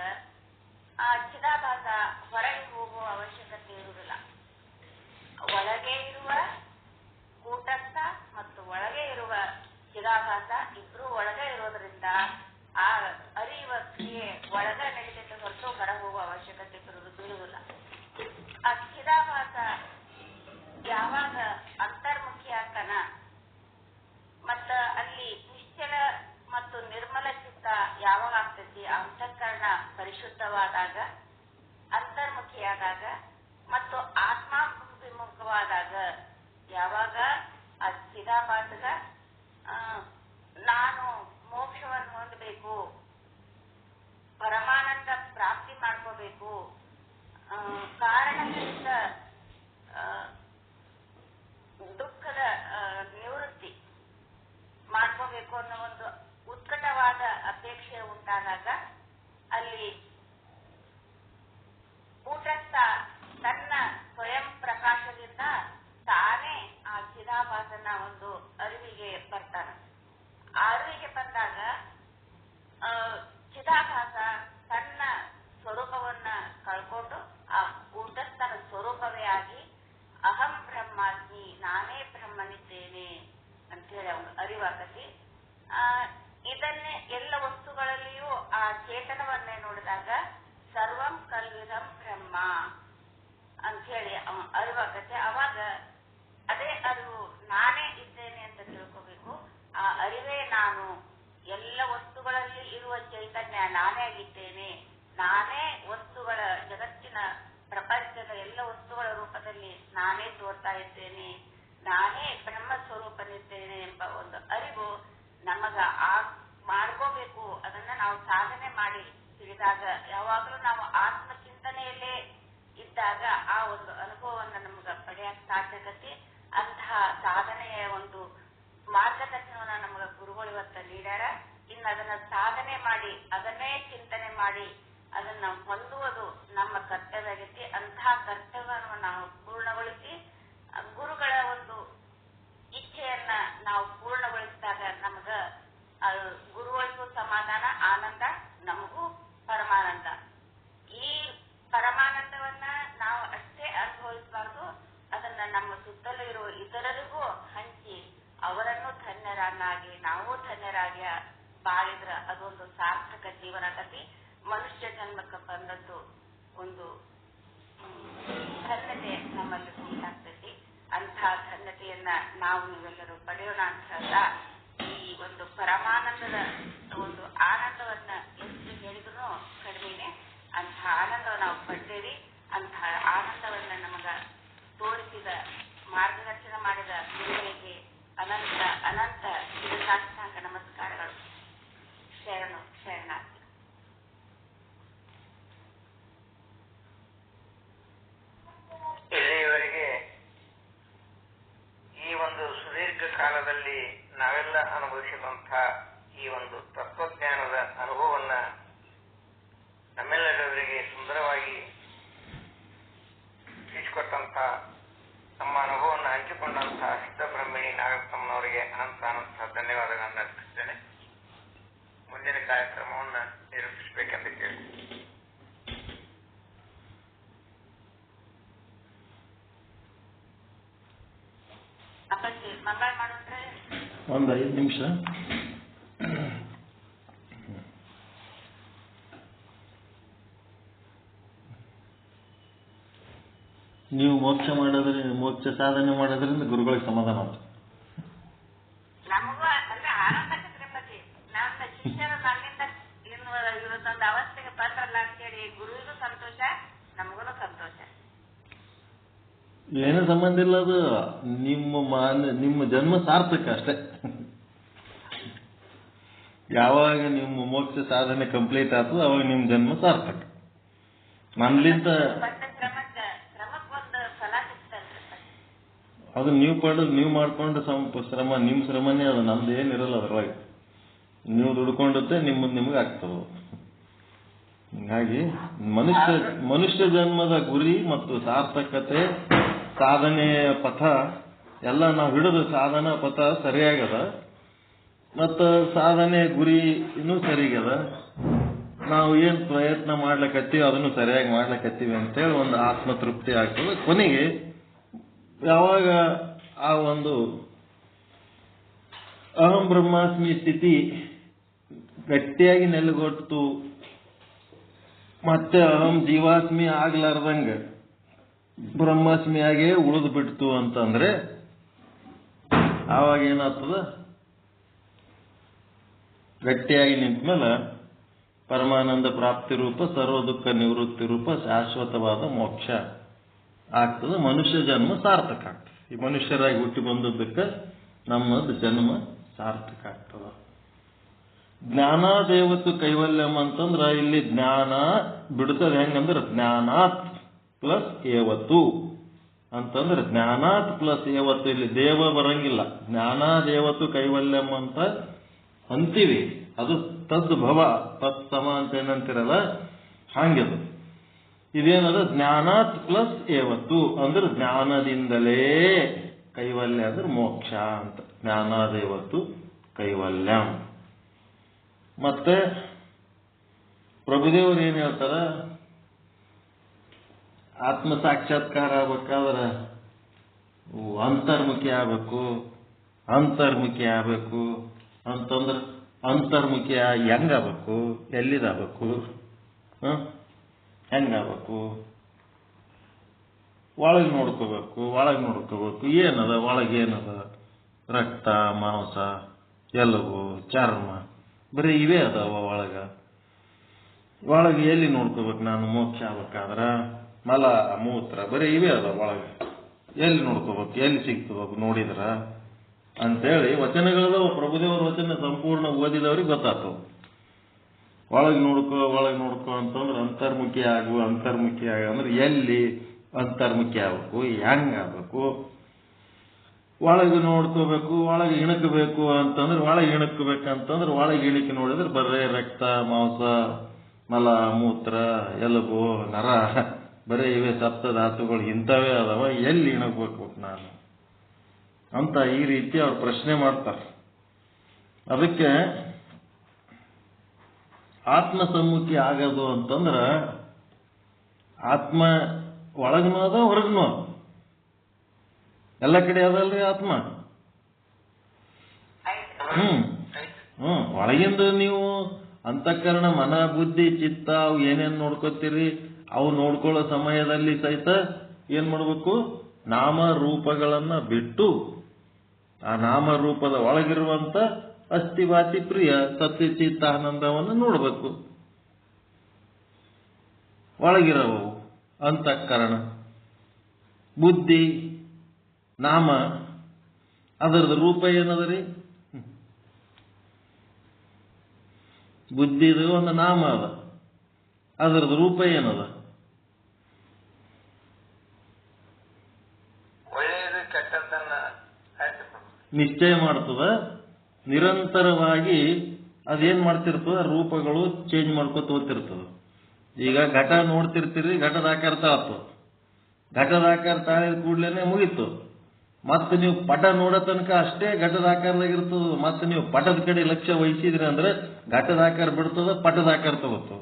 ಆ ಚಿದಾಭಾಸ ಹೊರಗೆ ಹೋಗುವ ಅವಶ್ಯಕತೆ ಇರುವುದಿಲ್ಲ. ಒಳಗೆ ಇರುವ ಕೂಟಸ್ಥ ಮತ್ತು ಒಳಗೆ ಇರುವ ಚಿದಾಭಾಸ ಇಬ್ರು ಒಳಗೆ ಇರೋದ್ರಿಂದ ಆ ಅರಿಯುವ ಕ್ರಿಯೆ ಒಳಗ ನಡೀತೈತೆ ಹೊರತು ಹೊರ ಹೋಗುವ ಅವಶ್ಯಕತೆ ಬೀಳುವುದಿಲ್ಲ. ಆ ಚಿದಾಭಾಸ ಯಾವಾಗ ಅಂತರ್ಮುಖಿ ಆಕನ ಮತ್ತ ಅಲ್ಲಿ ನಿಶ್ಚಲ ಮತ್ತು ನಿರ್ಮಲ ಚಿತ್ತ ಯಾವಾಗ ಆಗ್ತೈತಿ, ಅಂತಃಕರಣ ಪರಿಶುದ್ಧವಾದಾಗ, ಅಂತರ್ಮುಖಿಯಾದಾಗ ಮತ್ತು ಆತ್ಮಾಭಿಮುಖವಾದಾಗ ಯಾವಾಗ ಆ ಚಿದಾಭಾಸಗ ನಾನು ಮೋಕ್ಷವನ್ನು ಹೊಂದಬೇಕು, ಪರಮಾನಂದ ಪ್ರಾಪ್ತಿ ಮಾಡ್ಕೋಬೇಕು, ಕಾರಣದಿಂದ ದುಃಖದ ನಿವೃತ್ತಿ ಮಾಡ್ಕೋಬೇಕು ಅನ್ನೋ ಒಂದು ಉತ್ಕಟವಾದ ಅಪೇಕ್ಷೆ ಉಂಟಾದಾಗ ಅಲ್ಲಿ ಕೂಟಸ್ಥ ತನ್ನ ಸ್ವಯಂ ಪ್ರಕಾಶದಿಂದ ತಾನೇ ಆ ಚಿದಾಭಾಸನ ಒಂದು ಅರಿವಿಗೆ ಬರ್ತಾನ. ಆ ಅರಿವಿಗೆ ಬಂದಾಗ ಚಿದಾಭಾಸ ತನ್ನ ಸ್ವರೂಪವನ್ನ ಕಳ್ಕೊಂಡು ಆ ಕೂಟಸ್ಥನ ಸ್ವರೂಪವೇ ಆಗಿ ಅಹಂ ಬ್ರಹ್ಮಾಸ್ಮಿ, ನಾನೇ ಬ್ರಹ್ಮನಿದ್ದೇನೆ ಅಂತ ಹೇಳಿ ಅವನು ಅರಿವಾಗತಿ. ಇದನ್ನೇ ಎಲ್ಲ ವಸ್ತುಗಳಲ್ಲಿಯೂ ಆ ಚೇತನವನ್ನೇ ನೋಡಿದಾಗ ಸರ್ವಂ ಕಲ್ವಿದಂ ಬ್ರಹ್ಮ ಅಂತ ಹೇಳಿ ಅವನು ಅರಿವಾಗತ್ತೆ. ಅವಾಗ ಅದೇ ಅರಿವು ನಾನೇ ಇದ್ದೇನೆ ಅಂತ ತಿಳ್ಕೋಬೇಕು. ಆ ಅರಿವೇ ನಾನು, ಎಲ್ಲ ವಸ್ತುಗಳಲ್ಲಿ ಇರುವ ಚೈತನ್ಯ ನಾನೇ ಆಗಿದ್ದೇನೆ, ನಾನೇ ವಸ್ತುಗಳ ಜಗತ್ತಿನ ಪ್ರಪಂಚದ ಎಲ್ಲ ವಸ್ತುಗಳ ರೂಪದಲ್ಲಿ ನಾನೇ ತೋರ್ತಾ ಇದ್ದೇನೆ, ನಾನೇ ಬ್ರಹ್ಮ ಸ್ವರೂಪನಿದ್ದೇನೆ ಎಂಬ ಒಂದು ಅರಿವು ನಮಗ ಮಾಡ್ಕೋಬೇಕು. ಅದನ್ನ ನಾವು ಸಾಧನೆ ಮಾಡಿ ತಿಳಿದಾಗ, ಯಾವಾಗಲೂ ನಾವು ಆತ್ಮಚಿಂತನೆಯಲ್ಲೇ ಇದ್ದಾಗ ಆ ಒಂದು ಅನುಭವವನ್ನು ನಮಗ ಪಡೆಯಕ್ ಸಾಧ್ಯತೆ. ಅಂತಹ ಸಾಧನೆಯ ಒಂದು ಮಾರ್ಗದರ್ಶನವನ್ನ ನಮಗ ಗುರುಗಳು ಇವತ್ತ ನೀಡ್ಯಾರ. ಇನ್ನು ಅದನ್ನ ಸಾಧನೆ ಮಾಡಿ, ಅದನ್ನೇ ಚಿಂತನೆ ಮಾಡಿ ಅದನ್ನ ಹೊಂದುವುದು ನಮ್ಮ ಕರ್ತವ್ಯ ಆಗೈತಿ. ಅಂತಹ ಕರ್ತವ್ಯವನ್ನು ನಾವು ಪೂರ್ಣಗೊಳಿಸಿ ಗುರುಗಳ ಒಂದು ಇಚ್ಛೆಯನ್ನ ನಾವು ಪೂರ್ಣಗೊಳಿಸಿದಾಗ ನಮಗ ಗುರುಗಳಿಗೂ ಸಮಾಧಾನ, ಆನಂದ, ನಮಗೂ ಪರಮಾನಂದ. ಈ ಪರಮಾನಂದವನ್ನ ನಾವು ಅಷ್ಟೇ ಅನುಭವಿಸಬಾರ್ದು, ಅದನ್ನ ನಮ್ಮ ಸುತ್ತಲೂ ಇರುವ ಇತರರಿಗೂ ಹಂಚಿ ಅವರನ್ನು ಧನ್ಯರನ್ನಾಗಿ ನಾವು ಧನ್ಯರಾಗಿ ಬಾಳಿದ್ರ ಅದೊಂದು ಸಾರ್ಥಕ ಜೀವನ ಆಗತಿ. ಮನುಷ್ಯ ಜನ್ಮಕ್ಕೆ ಬಂದದ್ದು ಒಂದು ಧನ್ಯತೆ ನಮ್ಮಲ್ಲಿ ಉಂಟಾಗ್ತೈತಿ. ಅಂತಹ ಧನ್ಯತೆಯನ್ನ ನಾವು ನೀವೆಲ್ಲರೂ ಪಡೆಯೋಣ ಅಂತ ಹೇಳ್ತಾ, ಈ ಒಂದು ಪರಮಾನಂದದ ಒಂದು ಆನಂದವನ್ನ ಎಷ್ಟು ಹೇಳಿದ್ರು ಕಡಿಮೆನೆ. ಅಂತಹ ಆನಂದವನ್ನು ನಾವು ಪಡ್ತೇವೆ. ಅಂತಹ ಆನಂದವನ್ನ ನಮಗ ತೋರಿಸಿದ, ಮಾರ್ಗದರ್ಶನ ಮಾಡಿದ ಗುರುಗಳಿಗೆ ಅನಂತ ಅನಂತ ಶಿರಸಾಷ್ಟಾಂಗ ನಮಸ್ಕಾರಗಳು. ಶರಣಾರ್ಥಿ. ಇಲ್ಲಿಯವರೆಗೆ ಈ ಒಂದು ಸುದೀರ್ಘ ಕಾಲದಲ್ಲಿ ನಾವೆಲ್ಲ ಅನುಭವಿಸಿದಂತಹ ಈ ಒಂದು ತತ್ವಜ್ಞಾನದ ಅನುಭವವನ್ನ ನಮ್ಮೆಲ್ಲರವರಿಗೆ ಸುಂದರವಾಗಿ ತಿಳಿಸಿಕೊಟ್ಟಂತಹ ನಮ್ಮ ಅನುಭವವನ್ನು ಹಂಚಿಕೊಂಡಂತಹ ಸಿದ್ಧಬ್ರಹ್ಮಣಿ ನಾಗಪ್ಪನವರಿಗೆ ಅನಂತ ಧನ್ಯವಾದಗಳನ್ನು ಅರ್ಪಿಸುತ್ತೇನೆ. ಮುಂದಿನ ಕಾರ್ಯಕ್ರಮವನ್ನು ನಿರೂಪಿಸಬೇಕೆಂದು ಕೇಳಿ. ಮಂಗಳ ಮಾಡಿದ್ರೆ ಒಂದು 5 ನಿಮಿಷ. ನೀವು ಮೋಕ್ಷ ಸಾಧನೆ ಮಾಡೋದ್ರಿಂದ ಗುರುಗಳಿಗೆ ಸಮಾಧಾನ ಆಯ್ತು. ನಮಗೂ ಅಂದ್ರೆ ಆನಂದ ಆಗತ್ತೆ. ನಮ್ಮ ಶಿಷ್ಯರು ನನ್ನಿಂದ ಇವತ್ತೊಂದು ಅವಸ್ಥೆಗೆ ಬಂದ್ರಲ್ಲ ಅಂತೇಳಿ ಗುರುವಿಗೂ ಸಂತೋಷ, ನಮಗೂ ಸಂತೋಷ. ಏನೂ ಸಂಬಂಧ ಇಲ್ಲ, ಅದು ನಿಮ್ಮ ಜನ್ಮ ಸಾರ್ಥಕ ಅಷ್ಟೇ. ಯಾವಾಗ ನಿಮ್ಮ ಮೋಕ್ಷ ಸಾಧನೆ ಕಂಪ್ಲೀಟ್ ಆಯ್ತು ಅವಾಗ ನಿಮ್ಮ ಜನ್ಮ ಸಾರ್ಥಕ. ನನ್ನಿಂದ ಅದು ನೀವು ಮಾಡ್ಕೊಂಡು ಶ್ರಮ, ನಿಮ್ಮ ಶ್ರಮನೇ ಅದು, ನಮ್ದು ಏನಿರಲ್ಲ ಅದರೊಳಗೆ. ನೀವು ದುಡ್ಕೊಂಡತ್ತೆ ನಿಮಗೆ ಆಗ್ತದೆ. ಹೀಗಾಗಿ ಮನುಷ್ಯ ಜನ್ಮದ ಗುರಿ ಮತ್ತು ಸಾರ್ಥಕತೆ, ಸಾಧನೆಯ ಪಥ ಎಲ್ಲ ನಾವು ಹಿಡಿದು ಸಾಧನಾ ಪಥ ಸರಿಯಾಗದ, ಮತ್ತು ಸಾಧನೆ ಗುರಿ ಇನ್ನೂ ಸರಿಗದ. ನಾವು ಏನು ಪ್ರಯತ್ನ ಮಾಡ್ಲಿಕ್ಕತ್ತೀವಿ ಅದನ್ನು ಸರಿಯಾಗಿ ಮಾಡ್ಲಿಕ್ಕತ್ತೀವಿ ಅಂತೇಳಿ ಒಂದು ಆತ್ಮತೃಪ್ತಿ ಆಗ್ತದೆ. ಕೊನೆಗೆ ಯಾವಾಗ ಆ ಒಂದು ಅಹಂ ಬ್ರಹ್ಮಾಸ್ಮಿ ಸ್ಥಿತಿ ಗಟ್ಟಿಯಾಗಿ ನೆಲೆಗೊಟ್ಟು ಮತ್ತೆ ಅಹಂ ಜೀವಾಸ್ಮಿ ಆಗ್ಲಾರ್ದಂಗ ಬ್ರಹ್ಮಾಸ್ಮಿಯಾಗೇ ಉಳಿದು ಬಿಡ್ತು ಅಂತಂದ್ರೆ ಆವಾಗ ಏನಾಗ್ತದ, ಗಟ್ಟಿಯಾಗಿ ನಿಂತ ಪರಮಾನಂದ ಪ್ರಾಪ್ತಿ ರೂಪ, ಸರ್ವ ದುಃಖ ನಿವೃತ್ತಿ ರೂಪ ಶಾಶ್ವತವಾದ ಮೋಕ್ಷ ಆಗ್ತದೆ. ಮನುಷ್ಯ ಜನ್ಮ ಸಾರ್ಥಕ ಆಗ್ತದೆ. ಈ ಮನುಷ್ಯರಾಗಿ ಹುಟ್ಟಿ ಬಂದದ್ದಕ್ಕೆ ನಮ್ಮದು ಜನ್ಮ ಸಾರ್ಥಕ ಆಗ್ತದ. ಜ್ಞಾನಾದೇವತ್ತು ಕೈವಲ್ಯಂ ಅಂತಂದ್ರ ಇಲ್ಲಿ ಜ್ಞಾನ ಬಿಡುತ್ತದೆ. ಹೆಂಗಂದ್ರೆ ಜ್ಞಾನಾತ್ ಪ್ಲಸ್ ಏವತ್ತು ಅಂತಂದ್ರೆ ಜ್ಞಾನಾತ್ ಪ್ಲಸ್ ಏವತ್ತು. ಇಲ್ಲಿ ದೇವ ಬರಂಗಿಲ್ಲ. ಜ್ಞಾನಾದೇವತ್ತು ಕೈವಲ್ಯಂ ಅಂತ ಅಂತೀವಿ, ಅದು ತದ್ಭವ ತತ್ಸಮ ಅಂತ ಏನಂತಿರಲ್ಲ ಹಂಗದು. ಇದೇನದ ಜ್ಞಾನಾತ್ ಪ್ಲಸ್ ಏವತ್ತು ಅಂದ್ರೆ ಜ್ಞಾನದಿಂದಲೇ ಕೈವಲ್ಯ ಅಂದ್ರೆ ಮೋಕ್ಷ ಅಂತ. ಜ್ಞಾನಾದೇವತ್ತು ಕೈವಲ್ಯಂ. ಮತ್ತೆ ಪ್ರಭುದೇವರು ಏನ್ ಹೇಳ್ತಾರ, ಆತ್ಮ ಸಾಕ್ಷಾತ್ಕಾರ ಆಗ್ಬೇಕಾದ್ರೆ ಅಂತರ್ಮುಖಿ ಆಗ್ಬೇಕು ಅಂತಂದ್ರೆ ಅಂತರ್ಮುಖಿ ಹೆಂಗಾಗಬೇಕು, ಎಲ್ಲಿದಾಗಬೇಕು, ಹೆಂಗಾಗಬೇಕು, ಒಳಗೆ ನೋಡ್ಕೋಬೇಕು. ಏನದ ಒಳಗೇನದ, ರಕ್ತ ಮಾಂಸ ಎಲುಬು ಚರ್ಮ ಬರೀ ಇವೇ ಅದಾವ ಒಳಗೆ ಎಲ್ಲಿ ನೋಡ್ಕೋಬೇಕು ನಾನು ಮೋಕ್ಷ ಆಗ್ಬೇಕಾದ್ರ? ಮಲ ಮೂತ್ರ ಬರೀ ಇವೇ ಅದಾವ ಒಳಗೆ. ಎಲ್ಲಿ ನೋಡ್ಕೋಬೇಕು, ಎಲ್ಲಿ ಸಿಗ್ತಬೇಕು ನೋಡಿದ್ರ ಅಂತೇಳಿ ವಚನಗಳದಾವ. ಪ್ರಭುದೇವರ ವಚನ ಸಂಪೂರ್ಣ ಓದಿದವ್ರಿಗೆ ಗೊತ್ತಾಗ್ತವ. ಒಳಗೆ ನೋಡ್ಕೋ ಅಂತಂದ್ರೆ ಅಂತರ್ಮುಖಿ ಆಗು ಅಂದ್ರೆ ಎಲ್ಲಿ ಅಂತರ್ಮುಖಿ ಆಗ್ಬೇಕು, ಹೆಂಗಾಗಬೇಕು, ಒಳಗೆ ನೋಡ್ಕೋಬೇಕು, ಒಳಗೆ ಇಣಕಬೇಕು ಅಂತಂದ್ರೆ ಒಳಗೆ ಇಣಕಿ ನೋಡಿದ್ರೆ ಬರೇ ರಕ್ತ ಮಾಂಸ ಮಲ ಮೂತ್ರ ಎಲುಬು ನರ ಬರೀ ಇವೆ ಸಪ್ತ ಧಾತುಗಳು ಇಂಥವೇ ಅದಾವ, ಎಲ್ಲಿ ಇಣಕ್ಬೇಕು ನಾನು ಅಂತ ಈ ರೀತಿ ಅವ್ರು ಪ್ರಶ್ನೆ ಮಾಡ್ತಾರೆ. ಅದಕ್ಕೆ ಆತ್ಮ ಸಮ್ಮುಖಿ ಆಗೋದು ಅಂತಂದ್ರ ಆತ್ಮ ಒಳಗನೂ ಅದ ಹೊರಗನೂ ಎಲ್ಲ ಕಡೆ ಅದಲ್ರಿ ಆತ್ಮ. ಒಳಗಿಂದ ನೀವು ಅಂತಃಕರಣ ಮನ ಬುದ್ಧಿ ಚಿತ್ತ ಅವು ಏನೇನು ನೋಡ್ಕೋತೀರಿ ಅವು ನೋಡ್ಕೊಳ್ಳೋ ಸಮಯದಲ್ಲಿ ಸಹಿತ ಏನ್ ಮಾಡ್ಬೇಕು, ನಾಮ ರೂಪಗಳನ್ನ ಬಿಟ್ಟು ಆ ನಾಮರೂಪದ ಒಳಗಿರುವಂತ ಅಸ್ಥಿವಾತಿ ಪ್ರಿಯ ಸತ್ಯ ಚಿತ್ತಾನಂದವನ್ನು ನೋಡ್ಬೇಕು. ಒಳಗಿರವು ಅಂತಃಕರಣ ಬುದ್ಧಿ ನಾಮ ಅದರದ್ದು ರೂಪ ಏನದ ರೀ? ಬುದ್ಧಿದು ಒಂದು ನಾಮ ಅದ, ಅದರದ್ದು ರೂಪ ಏನದ? ಒಳ್ಳೆಯದು ಕೆಟ್ಟದ್ದನ್ನ ನಿಶ್ಚಯ ಮಾಡ್ತದ. ನಿರಂತರವಾಗಿ ಅದೇನ್ ಮಾಡ್ತಿರ್ತದ, ರೂಪಗಳು ಚೇಂಜ್ ಮಾಡ್ಕೊತ ಹೋಗ್ತಿರ್ತದ. ಈಗ ಘಟ ನೋಡ್ತಿರ್ತೀರಿ, ಘಟದ ಆಕಾರ ತಾಳ್ತು, ಘಟದ ಆಕಾರ ತಾಳಿದ ಕೂಡ್ಲೇನೆ ಮುಗೀತು. ಮತ್ತೆ ನೀವು ಪಟ ನೋಡೋ ತನಕ ಅಷ್ಟೇ ಘಟದ ಆಕಾರದಾಗಿರ್ತದ. ಮತ್ತೆ ನೀವು ಪಟದ ಕಡೆ ಲಕ್ಷ್ಯ ವಹಿಸಿದ್ರಿ ಅಂದ್ರೆ ಘಟದ ಆಕಾರ ಬಿಡ್ತದ, ಪಟದ ಆಕಾರ ತಗೋತದ.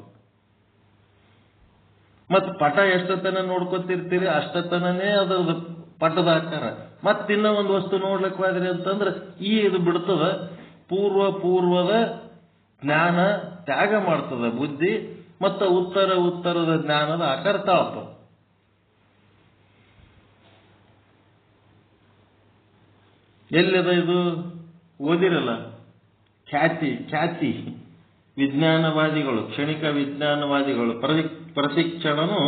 ಮತ್ ಪಟ ಎಷ್ಟತನ ನೋಡ್ಕೊತಿರ್ತೀರಿ ಅಷ್ಟತನೇ ಅದರದ್ದು ಪಟದ ಆಕಾರ. ಮತ್ತಿನ್ನ ಒಂದು ವಸ್ತು ನೋಡ್ಲಿಕ್ಕೆ ಹೋದ್ರಿ ಅಂತಂದ್ರೆ ಇದು ಬಿಡ್ತದ. ಪೂರ್ವದ ಜ್ಞಾನ ತ್ಯಾಗ ಮಾಡ್ತದ ಬುದ್ಧಿ, ಮತ್ತು ಉತ್ತರದ ಜ್ಞಾನದ ಆಕಾರ ತಾಳ್ತದ. ಎಲ್ಲಿದ ಇದು? ಓದಿರಲ್ಲ, ಖ್ಯಾತಿ ವಿಜ್ಞಾನವಾದಿಗಳು, ಕ್ಷಣಿಕ ವಿಜ್ಞಾನವಾದಿಗಳು ಪ್ರತಿಕ್ಷಣನು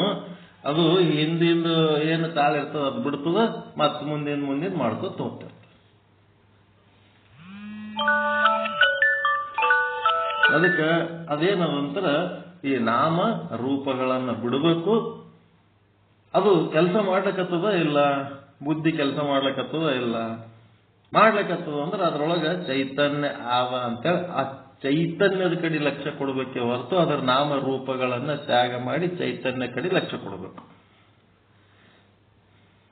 ಅದು ಹಿಂದಿಂದ ಏನು ತಾಳಿರ್ತದ ಅದು ಬಿಡ್ತದ, ಮತ್ತೆ ಮುಂದಿನ ಮಾಡ್ಕೊತ ಹೋಗ್ತಿರ್ತದೆ. ಅದಕ್ಕೆ ಅದೇನದಂತರ ಈ ನಾಮ ರೂಪಗಳನ್ನ ಬಿಡಬೇಕು. ಅದು ಕೆಲಸ ಮಾಡ್ಲಿಕ್ಕತ್ತದ ಇಲ್ಲ, ಬುದ್ಧಿ ಕೆಲಸ ಮಾಡ್ಲಿಕ್ಕತ್ತದ ಇಲ್ಲ. ಮಾಡ್ಲಿಕ್ಕತ್ತದ ಅಂದ್ರೆ ಅದ್ರೊಳಗ ಚೈತನ್ಯ ಆವ ಅಂತೇಳಿ ಆ ಚೈತನ್ಯದ ಕಡೆ ಲಕ್ಷ್ಯ ಕೊಡಬೇಕೆ ಹೊರತು ಅದರ ನಾಮ ರೂಪಗಳನ್ನ ತ್ಯಾಗ ಮಾಡಿ ಚೈತನ್ಯ ಕಡೆ ಲಕ್ಷ್ಯ ಕೊಡಬೇಕು.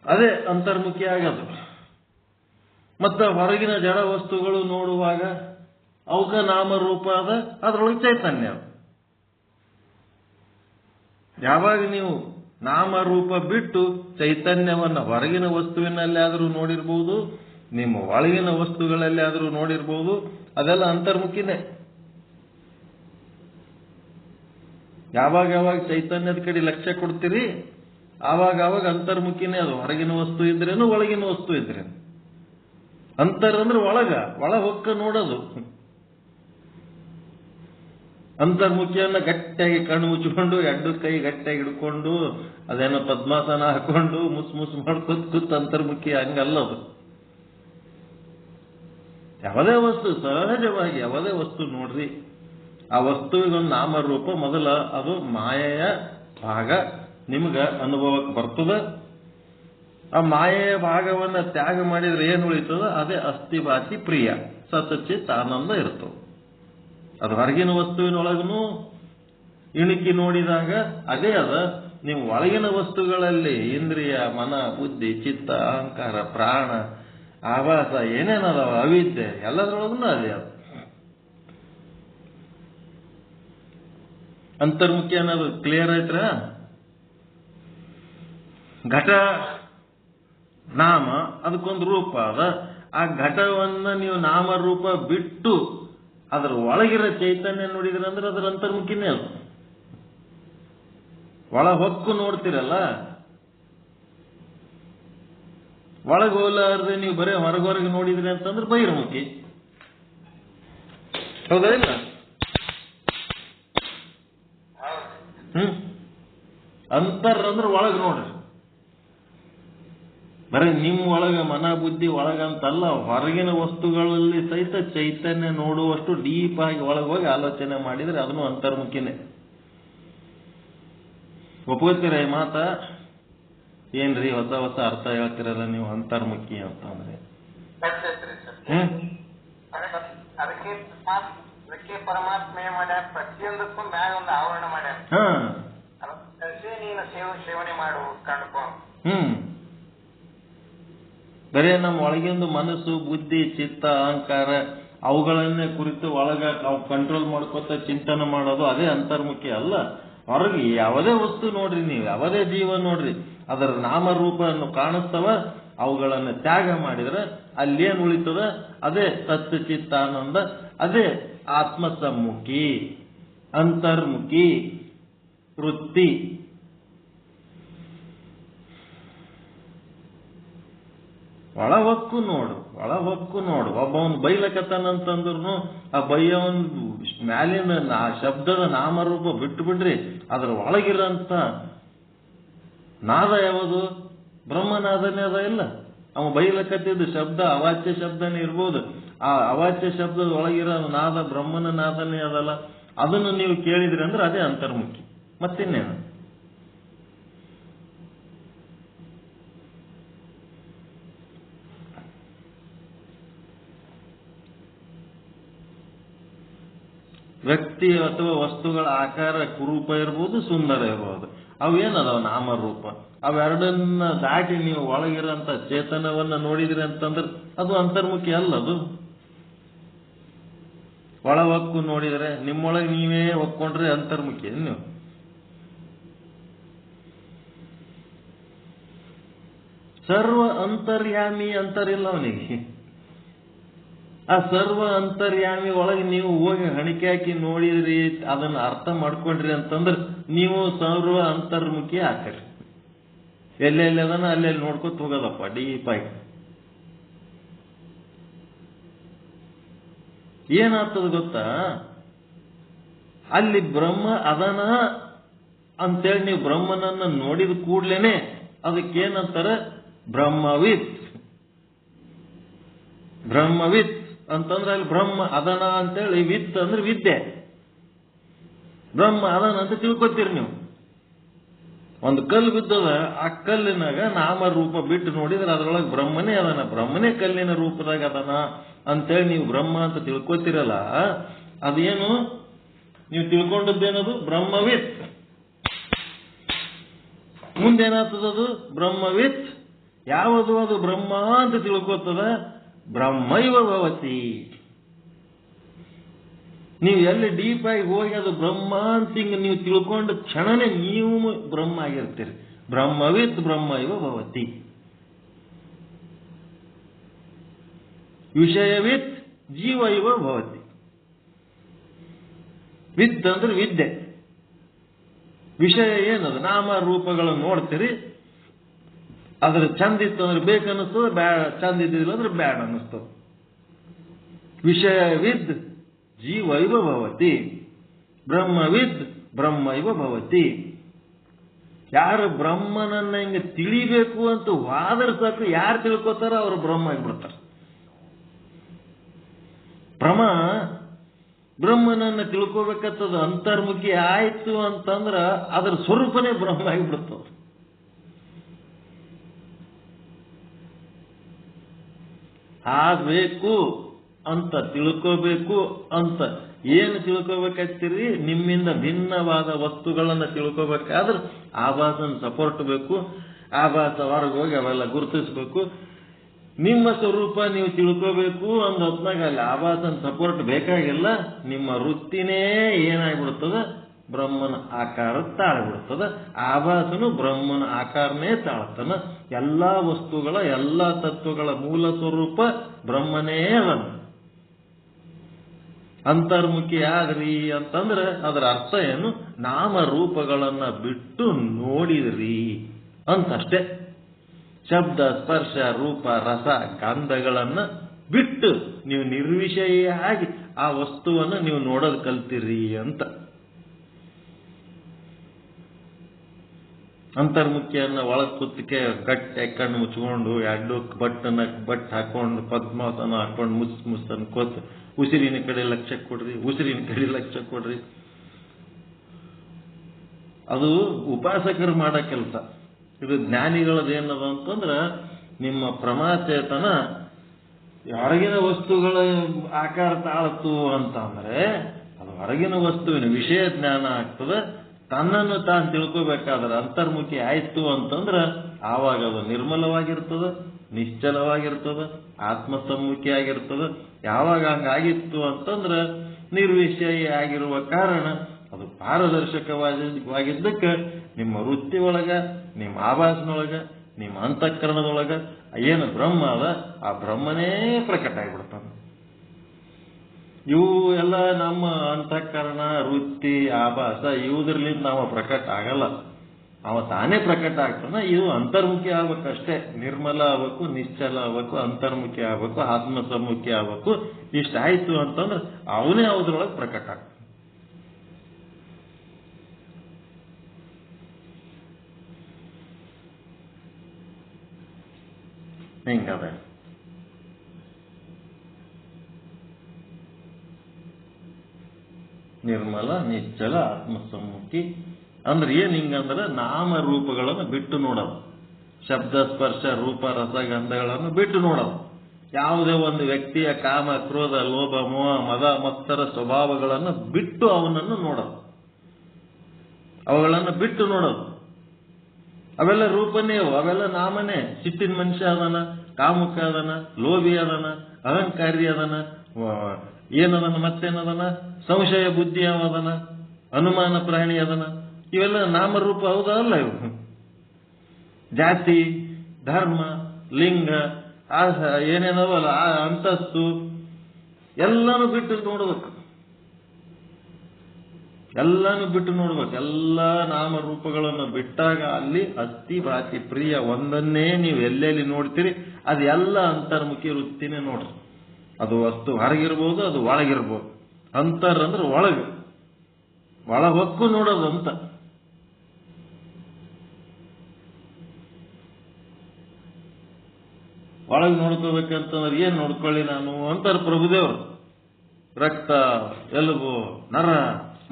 ಅದೇ ಅಂತರ್ಮುಖಿ ಆಗೋದು. ಮತ್ತೆ ಹೊರಗಿನ ಜಡ ವಸ್ತುಗಳು ನೋಡುವಾಗ ಅವಕ ನಾಮರೂಪ ಅದ, ಅದ್ರೊಳಗೆ ಚೈತನ್ಯ ಅದ. ಯಾವಾಗ ನೀವು ನಾಮರೂಪ ಬಿಟ್ಟು ಚೈತನ್ಯವನ್ನ ಹೊರಗಿನ ವಸ್ತುವಿನಲ್ಲಿ ಆದರೂ ನೋಡಿರ್ಬೋದು, ನಿಮ್ಮ ಒಳಗಿನ ವಸ್ತುಗಳಲ್ಲಿ ಆದರೂ ನೋಡಿರ್ಬೋದು, ಅದೆಲ್ಲ ಅಂತರ್ಮುಖಿನೇ. ಯಾವಾಗ ಚೈತನ್ಯದ ಕಡೆ ಲಕ್ಷ್ಯ ಕೊಡ್ತೀರಿ ಆವಾಗ ಅಂತರ್ಮುಖಿನೇ ಅದು. ಹೊರಗಿನ ವಸ್ತು ಇದ್ರೇನು ಒಳಗಿನ ವಸ್ತು ಇದ್ರೇನು. ಅಂತರ್ ಅಂದ್ರೆ ಒಳ ಹೊಕ್ಕ ನೋಡೋದು. ಅಂತರ್ಮುಖಿಯನ್ನ ಗಟ್ಟಿಯಾಗಿ ಕಣ್ಣು ಮುಚ್ಚಿಕೊಂಡು ಎರಡು ಕೈ ಗಟ್ಟಿಯಾಗಿ ಹಿಡ್ಕೊಂಡು ಅದೇನೋ ಪದ್ಮಾಸನ ಹಾಕೊಂಡು ಮುಸ್ ಮಾಡ್ಕೊತ ಅಂತರ್ಮುಖಿ ಹಂಗಲ್ಲದು. ಯಾವುದೇ ವಸ್ತು ಸಹಜವಾಗಿ ಯಾವುದೇ ವಸ್ತು ನೋಡ್ರಿ, ಆ ವಸ್ತುವಿಗೊಂದು ನಾಮರೂಪ ಮೊದಲ ಅದು ಮಾಯೆಯ ಭಾಗ ನಿಮ್ಗ ಅನುಭವಕ್ಕೆ ಬರ್ತದ. ಆ ಮಾಯೆಯ ಭಾಗವನ್ನ ತ್ಯಾಗ ಮಾಡಿದ್ರೆ ಏನು ಉಳಿತದ? ಅದೇ ಅಸ್ಥಿವಾಸಿ ಪ್ರಿಯ ಸಚಿತ್ ಆನಂದ ಇರ್ತದೆ. ಅದು ಹೊರಗಿನ ವಸ್ತುವಿನೊಳಗೂ ಇಣುಕಿ ನೋಡಿದಾಗ ಅದೇ ಅದ. ನೀವು ಒಳಗಿನ ವಸ್ತುಗಳಲ್ಲಿ ಇಂದ್ರಿಯ, ಮನ, ಬುದ್ಧಿ, ಚಿತ್ತ, ಅಹಂಕಾರ, ಪ್ರಾಣ, ಆವಾಸ ಏನೇನದಾವ ಅವಿದ್ಯೆ ಎಲ್ಲದರೊಳಗೂ ಅದೇ ಅದು. ಅಂತರ್ಮುಖಿ ಅನ್ನೋದು ಕ್ಲಿಯರ್ ಆಯ್ತ್ರ? ಘಟ ನಾಮ ಅದಕ್ಕೊಂದು ರೂಪ ಅದ. ಆ ಘಟವನ್ನ ನೀವು ನಾಮರೂಪ ಬಿಟ್ಟು ಅದರ ಒಳಗಿರೋ ಚೈತನ್ಯ ನೋಡಿದ್ರೆ ಅಂದ್ರೆ ಅದರ ಅಂತರ್ಮುಖಿನೇ ಅದು. ಒಳ ಹೊಕ್ಕು ನೋಡ್ತಿರಲ್ಲ, ಒಳಗೆ ಹೋಲಾರ್ದೆ ನೀವು ಬರೀ ಹೊರಗೆ ನೋಡಿದ್ರಿ ಅಂತಂದ್ರೆ ಬಹಿರ್ಮುಖಿ. ಹೌದಾ ಇಲ್ಲ? ಅಂತರ್ ಅಂದ್ರೆ ಒಳಗೆ ನೋಡ್ರಿ. ಬರೀ ನಿಮ್ಮ ಒಳಗ ಮನ ಬುದ್ಧಿ ಒಳಗಂತಲ್ಲ, ಹೊರಗಿನ ವಸ್ತುಗಳಲ್ಲಿ ಸಹಿತ ಚೈತನ್ಯ ನೋಡುವಷ್ಟು ಡೀಪ್ ಆಗಿ ಒಳಗೆ ಹೋಗಿ ಆಲೋಚನೆ ಮಾಡಿದ್ರೆ ಅದನ್ನು ಅಂತರ್ಮುಖಿನೇ. ಒಪ್ಕೋತೀರ ಈ ಮಾತ? ಏನ್ರಿ ಹೊಸ ಅರ್ಥ ಹೇಳ್ತಿರಲ್ಲ ನೀವು ಅಂತರ್ಮುಖಿ ಅಂತಂದ್ರೆ? ಅದಕ್ಕೆ ಪರಮಾತ್ಮ ಏನ್ ಮಾಡ್ಯಾರ, ಪ್ರತಿಯೊಂದಕ್ಕೂ ಮ್ಯಾಗ ಒಂದು ಆವರಣ ಮಾಡ್ಯಾರ. ನೀನು ಸೇವನೆ ಮಾಡು ಕಂಡುಕೊಂಡು. ಬರೇ ನಮ್ಮ ಒಳಗಿಂದು ಮನಸ್ಸು, ಬುದ್ಧಿ, ಚಿತ್ತ, ಅಹಂಕಾರ ಅವುಗಳನ್ನೇ ಕುರಿತು ಒಳಗ ನಾವು ಕಂಟ್ರೋಲ್ ಮಾಡ್ಕೊತ ಚಿಂತನೆ ಮಾಡೋದು ಅದೇ ಅಂತರ್ಮುಖಿ ಅಲ್ಲ. ಹೊರಗೆ ಯಾವುದೇ ವಸ್ತು ನೋಡ್ರಿ, ನೀವು ಯಾವುದೇ ಜೀವ ನೋಡ್ರಿ, ಅದರ ನಾಮರೂಪವನ್ನು ಕಾಣಿಸ್ತವ, ಅವುಗಳನ್ನು ತ್ಯಾಗ ಮಾಡಿದ್ರೆ ಅಲ್ಲೇನು ಉಳಿತದ? ಅದೇ ಸತ್ಯ ಚಿತ್ತಾನಂದ, ಅದೇ ಆತ್ಮಸಮ್ಮುಖಿ, ಅಂತರ್ಮುಖಿ ವೃತ್ತಿ. ಒಳಹೊಕ್ಕು ನೋಡು. ಒಬ್ಬವನ್ ಬೈಲಕತ್ತಾನಂತಂದ್ರು ಆ ಬೈಯವನ್ ಮ್ಯಾಲಿನ ಆ ಶಬ್ದದ ನಾಮರೂಪ ಬಿಟ್ಟು ಬಿಡ್ರಿ, ಅದ್ರ ಒಳಗಿರಂತ ನಾದ ಯಾವುದು? ಬ್ರಹ್ಮನಾದನೇ ಅದ ಇಲ್ಲ? ಅವ ಬೈಲಕತ್ತಿದ್ದ ಶಬ್ದ ಅವಾಚ್ಯ ಶಬ್ದನೇ ಇರ್ಬೋದು. ಆ ಅವಾಚ್ಯ ಶಬ್ದದ ಒಳಗಿರೋ ನಾದ ಬ್ರಹ್ಮನ ನಾದನೇ ಅದಲ್ಲ, ಅದನ್ನು ನೀವು ಕೇಳಿದ್ರಿ ಅಂದ್ರೆ ಅದೇ ಅಂತರ್ಮುಖಿ. ಮತ್ತಿನ್ನೇನು? ವ್ಯಕ್ತಿ ಅಥವಾ ವಸ್ತುಗಳ ಆಕಾರ ಕುರೂಪ ಇರ್ಬೋದು, ಸುಂದರ ಇರ್ಬೋದು, ಅವೇನದಾವ ನಾಮರೂಪ. ಅವೆರಡನ್ನ ದಾಟಿ ನೀವು ಒಳಗಿರೋಂಥ ಚೇತನವನ್ನ ನೋಡಿದ್ರಿ ಅಂತಂದ್ರೆ ಅದು ಅಂತರ್ಮುಖಿ ಅಲ್ಲ. ಅದು ಒಳ ಒಕ್ಕು ನೋಡಿದ್ರೆ ನಿಮ್ಮೊಳಗೆ ನೀವೇ ಒಕ್ಕೊಂಡ್ರೆ ಅಂತರ್ಮುಖಿ ನೀವು. ಸರ್ವ ಅಂತರ್ಯಾಮಿ ಅಂತರಿಲ್ಲ ಅವನಿಗೆ. ಆ ಸರ್ವ ಅಂತರ್ಯಾಮಿ ಒಳಗೆ ನೀವು ಹೋಗಿ ಹಣಿಕೆ ಹಾಕಿ ನೋಡಿದ್ರಿ, ಅದನ್ನ ಅರ್ಥ ಮಾಡ್ಕೊಂಡ್ರಿ ಅಂತಂದ್ರೆ ನೀವು ಸರ್ವ ಅಂತರ್ಮುಖಿ ಹಾಕ್ರಿ. ಎಲ್ಲೆಲ್ಲಿ ಅದನ್ನ ಅಲ್ಲೆಲ್ಲಿ ನೋಡ್ಕೊತ ಹೋಗೋದಪ್ಪ ಡೀಪ್ ಆಗಿ. ಏನಾಗ್ತದ ಗೊತ್ತಾ, ಅಲ್ಲಿ ಬ್ರಹ್ಮ ಅದನ ಅಂತೇಳಿ ನೀವು ಬ್ರಹ್ಮನನ್ನ ನೋಡಿದ ಕೂಡ್ಲೇನೆ ಅದಕ್ಕೇನಂತಾರೆ ಬ್ರಹ್ಮವಿತ್. ಬ್ರಹ್ಮವಿತ್ ಅಂತಂದ್ರೆ ಅಲ್ಲಿ ಬ್ರಹ್ಮ ಅದನ ಅಂತೇಳಿ, ವಿತ್ ಅಂದ್ರೆ ವಿದ್ಯೆ. ಬ್ರಹ್ಮ ಅದನ ಅಂತ ತಿಳ್ಕೊತೀರಿ ನೀವು. ಒಂದು ಕಲ್ಲು ಬಿದ್ದದ, ಆ ಕಲ್ಲಿನಾಗ ನಾಮರೂಪ ಬಿಟ್ಟು ನೋಡಿದ್ರೆ ಅದ್ರೊಳಗೆ ಬ್ರಹ್ಮನೇ ಅದನ, ಬ್ರಹ್ಮನೇ ಕಲ್ಲಿನ ರೂಪದಾಗ ಅದನ ಅಂತೇಳಿ ನೀವು ಬ್ರಹ್ಮ ಅಂತ ತಿಳ್ಕೊತೀರಲ್ಲ, ಅದೇನು ನೀವು ತಿಳ್ಕೊಂಡದ್ದೇನದು ಬ್ರಹ್ಮವಿತ್. ಮುಂದೇನಾಗ್ತದದು ಬ್ರಹ್ಮವಿತ್. ಯಾವುದು ಅದು ಬ್ರಹ್ಮ ಅಂತ ತಿಳ್ಕೊತದ, ಬ್ರಹ್ಮೈವ ಭವತಿ. ನೀವು ಎಲ್ಲಿ ಡೀಪ್ ಆಗಿ ಹೋಗಿ ಅದು ಬ್ರಹ್ಮ ಅಂತ ಹಿಂಗ ನೀವು ತಿಳ್ಕೊಂಡು ಕ್ಷಣನೇ ನೀವು ಬ್ರಹ್ಮ ಆಗಿರ್ತೀರಿ. ಬ್ರಹ್ಮವಿತ್ ಬ್ರಹ್ಮೈವ ಭವತಿ. ವಿಷಯವಿತ್ ಜೀವೈವ ಭವತಿ. ವಿದ್ ಅಂದ್ರೆ ವಿದ್ಯೆ, ವಿಷಯ ಏನದು ನಾಮ ರೂಪಗಳನ್ನು ನೋಡ್ತೀರಿ, ಅದ್ರ ಚಂದ ಇತ್ತು ಅಂದ್ರೆ ಬೇಕನ್ನಿಸ್ತದೆ, ಚಂದ ಇದ್ದಿಲ್ಲ ಅಂದ್ರೆ ಬ್ಯಾಡ ಅನ್ನಿಸ್ತದೆ. ವಿಷಯವಿದ್ ಜೀವೈವ ಭವತಿ, ಬ್ರಹ್ಮವಿದ್ ಬ್ರಹ್ಮೈವ ಭವತಿ. ಯಾರು ಬ್ರಹ್ಮನನ್ನ ಹಿಂಗೆ ತಿಳಿಬೇಕು ಅಂತ ವಾದರ ಸಾಕು, ಯಾರು ತಿಳ್ಕೊತಾರೋ ಅವರು ಬ್ರಹ್ಮ ಆಗಿಬಿಡ್ತಾರೆ. ಬ್ರಹ್ಮನನ್ನ ತಿಳ್ಕೋಬೇಕಂತದ ಅಂತರ್ಮುಖಿ ಆಯ್ತು ಅಂತಂದ್ರ ಅದರ ಸ್ವರೂಪನೇ ಬ್ರಹ್ಮ ಆಗಿಬಿಡ್ತದೆ. ಆಗಬೇಕು ಅಂತ ತಿಳ್ಕೋಬೇಕು ಅಂತ ಏನು ತಿಳ್ಕೋಬೇಕಂತೀರಿ, ನಿಮ್ಮಿಂದ ಭಿನ್ನವಾದ ವಸ್ತುಗಳನ್ನ ತಿಳ್ಕೋಬೇಕಾದ್ರೆ ಆಭಾಸನ ಸಪೋರ್ಟ್ ಬೇಕು. ಆಭಾಸ ಹೊರಗೆ ಹೋಗಿ ಅವೆಲ್ಲ ಗುರುತಿಸ್ಬೇಕು. ನಿಮ್ಮ ಸ್ವರೂಪ ನೀವು ತಿಳ್ಕೋಬೇಕು ಅಂದ ಹೊತ್ನಾಗ ಅಲ್ಲಿ ಆಭಾಸನ ಸಪೋರ್ಟ್ ಬೇಕಾಗಿಲ್ಲ. ನಿಮ್ಮ ವೃತ್ತಿನೇ ಏನಾಗ್ಬಿಡ್ತದ, ಬ್ರಹ್ಮನ ಆಕಾರ ತಾಳ್ಬಿಡ್ತದ. ಆಭಾಸನು ಬ್ರಹ್ಮನ ಆಕಾರನೇ ತಾಳ್ತಾನ. ಎಲ್ಲಾ ವಸ್ತುಗಳ ಎಲ್ಲಾ ತತ್ವಗಳ ಮೂಲ ಸ್ವರೂಪ ಬ್ರಹ್ಮನೇ ಅವನು. ಅಂತರ್ಮುಖಿ ಆದ್ರಿ ಅಂತಂದ್ರೆ ಅದರ ಅರ್ಥ ಏನು, ನಾಮರೂಪಗಳನ್ನ ಬಿಟ್ಟು ನೋಡಿದ್ರಿ ಅಂತಷ್ಟೇ. ಶಬ್ದ ಸ್ಪರ್ಶ ರೂಪ ರಸ ಗಂಧಗಳನ್ನ ಬಿಟ್ಟು ನೀವು ನಿರ್ವಿಷಯಾಗಿ ಆ ವಸ್ತುವನ್ನು ನೀವು ನೋಡೋದು ಕಲ್ತಿರಿ ಅಂತ. ಅಂತರ್ಮುಖಿಯನ್ನ ಒಳಗ್ ಕುತ್ತಿಗೆ ಗಟ್ಟೆ ಕಣ್ಣು ಮುಚ್ಕೊಂಡು ಎರಡು ಬಟ್ ಹಾಕೊಂಡು ಪದ್ಮಾಸನ ಹಾಕೊಂಡು ಮುಸ್ ಅನ್ಕೋತ ಉಸಿರಿನ ಕಡೆ ಲಕ್ಷ್ಯ ಕೊಡ್ರಿ, ಉಸಿರಿನ ಕಡೆ ಲಕ್ಷ್ಯ ಕೊಡ್ರಿ. ಅದು ಉಪಾಸಕರು ಮಾಡೋ ಕೆಲಸ. ಇದು ಜ್ಞಾನಿಗಳದೇನದ ಅಂತಂದ್ರ ನಿಮ್ಮ ಪ್ರಮಾಚೇತನ ಹೊರಗಿನ ವಸ್ತುಗಳ ಆಕಾರ ತಾಳತು ಅಂತ ಅಂದ್ರೆ ಅದು ಹೊರಗಿನ ವಸ್ತುವಿನ ವಿಷಯ ಜ್ಞಾನ ಆಗ್ತದೆ. ತನ್ನನ್ನು ತಾನು ತಿಳ್ಕೋಬೇಕಾದ್ರೆ ಅಂತರ್ಮುಖಿ ಆಯ್ತು ಅಂತಂದ್ರ ಆವಾಗ ಅದು ನಿರ್ಮಲವಾಗಿರ್ತದ, ನಿಶ್ಚಲವಾಗಿರ್ತದ, ಆತ್ಮಸಮ್ಮುಖಿ ಆಗಿರ್ತದ. ಯಾವಾಗ ಹಂಗಾಗಿತ್ತು ಅಂತಂದ್ರ ನಿರ್ವಿಷಯ ಆಗಿರುವ ಕಾರಣ ಅದು ಪಾರದರ್ಶಕವಾಗಿದ್ದಕ್ಕೆ ನಿಮ್ಮ ವೃತ್ತಿ ಒಳಗ, ನಿಮ್ಮ ಆಭಾಸನೊಳಗ, ನಿಮ್ಮ ಅಂತಃಕರಣದೊಳಗ ಏನು ಬ್ರಹ್ಮ ಅದ ಆ ಬ್ರಹ್ಮನೇ ಪ್ರಕಟ ಆಗಿಬಿಡ್ತಾನೆ. ಇವು ಎಲ್ಲ ನಮ್ಮ ಅಂತಃಕರಣ, ವೃತ್ತಿ, ಆಭಾಸ ಇವುದ್ರಲಿಂದ ನಾವು ಪ್ರಕಟ ಆಗಲ್ಲ. ಅವ ತಾನೇ ಪ್ರಕಟ ಆಗ್ತಾನ. ಇದು ಅಂತರ್ಮುಖಿ ಆಗ್ಬೇಕಷ್ಟೇ. ನಿರ್ಮಲ ಆಗ್ಬೇಕು, ನಿಶ್ಚಲ ಆಗ್ಬೇಕು, ಅಂತರ್ಮುಖಿ ಆಗ್ಬೇಕು, ಆತ್ಮಸಮ್ಮುಖಿ ಆಗ್ಬೇಕು. ಇಷ್ಟ ಆಯ್ತು ಅಂತಂದ್ರೆ ಅವನೇ ಅದ್ರೊಳಗೆ ಪ್ರಕಟ ಆಗ್ತಾನೆ. ಹಿಂಗದ. ನಿರ್ಮಲ ನಿಶ್ಚಲ ಆತ್ಮಸಮ್ಮುಖಿ ಅಂದ್ರೆ ಏನ್ ಹಿಂಗಂದ್ರೆ ನಾಮರೂಪಗಳನ್ನು ಬಿಟ್ಟು ನೋಡೋದು, ಶಬ್ದ ಸ್ಪರ್ಶ ರೂಪ ರಸ ಗಂಧಗಳನ್ನು ಬಿಟ್ಟು ನೋಡೋದು. ಯಾವುದೇ ಒಂದು ವ್ಯಕ್ತಿಯ ಕಾಮ ಕ್ರೋಧ ಲೋಭ ಮೋಹ ಮದ ಮತ್ತರ ಸ್ವಭಾವಗಳನ್ನು ಬಿಟ್ಟು ಅವನನ್ನು ನೋಡೋದು, ಅವುಗಳನ್ನು ಬಿಟ್ಟು ನೋಡೋದು. ಅವೆಲ್ಲ ರೂಪನೇ, ಅವೆಲ್ಲ ನಾಮನೇ. ಸಿಟ್ಟಿನ ಮನುಷ್ಯ ಅದನ, ಕಾಮುಕ ಅದನ, ಲೋಭಿ ಅದನ, ಅಹಂಕಾರಿ ಅದನ, ಏನದನ, ಮತ್ತೇನದನ, ಸಂಶಯ ಬುದ್ಧಿ ಅವದನ, ಅನುಮಾನ ಪ್ರಾಣಿ ಅದನ. ಇವೆಲ್ಲ ನಾಮರೂಪ ಹೌದಲ್ಲ ಇವು. ಜಾತಿ ಧರ್ಮ ಲಿಂಗ ಏನೇನವಲ್ಲ ಅಂತಸ್ತು ಎಲ್ಲಾನು ಬಿಟ್ಟು ನೋಡ್ಬೇಕು, ಎಲ್ಲಾನು ಬಿಟ್ಟು ನೋಡ್ಬೇಕು. ಎಲ್ಲ ನಾಮರೂಪಗಳನ್ನು ಬಿಟ್ಟಾಗ ಅಲ್ಲಿ ಅಸ್ಥಿ ಭಾತಿ ಪ್ರಿಯ ಒಂದನ್ನೇ ನೀವು ಎಲ್ಲೆಲ್ಲಿ ನೋಡ್ತೀರಿ ಅದೆಲ್ಲ ಅಂತರ್ಮುಖಿ ವೃತ್ತಿನೇ ನೋಡ್ರಿ. ಅದು ವಸ್ತು ಹೊರಗಿರ್ಬೋದು, ಅದು ಒಳಗಿರ್ಬೋದು. ಅಂತರ್ ಅಂದ್ರೆ ಒಳಗೆ, ಒಳಗೊಕ್ಕು ನೋಡೋದು ಅಂತ. ಒಳಗೆ ನೋಡ್ಕೋಬೇಕಂತಂದ್ರೆ ಏನ್ ನೋಡ್ಕೊಳ್ಳಿ ನಾನು ಅಂತಾರೆ ಪ್ರಭುದೇವರು. ರಕ್ತ ಎಲುಬು ನರ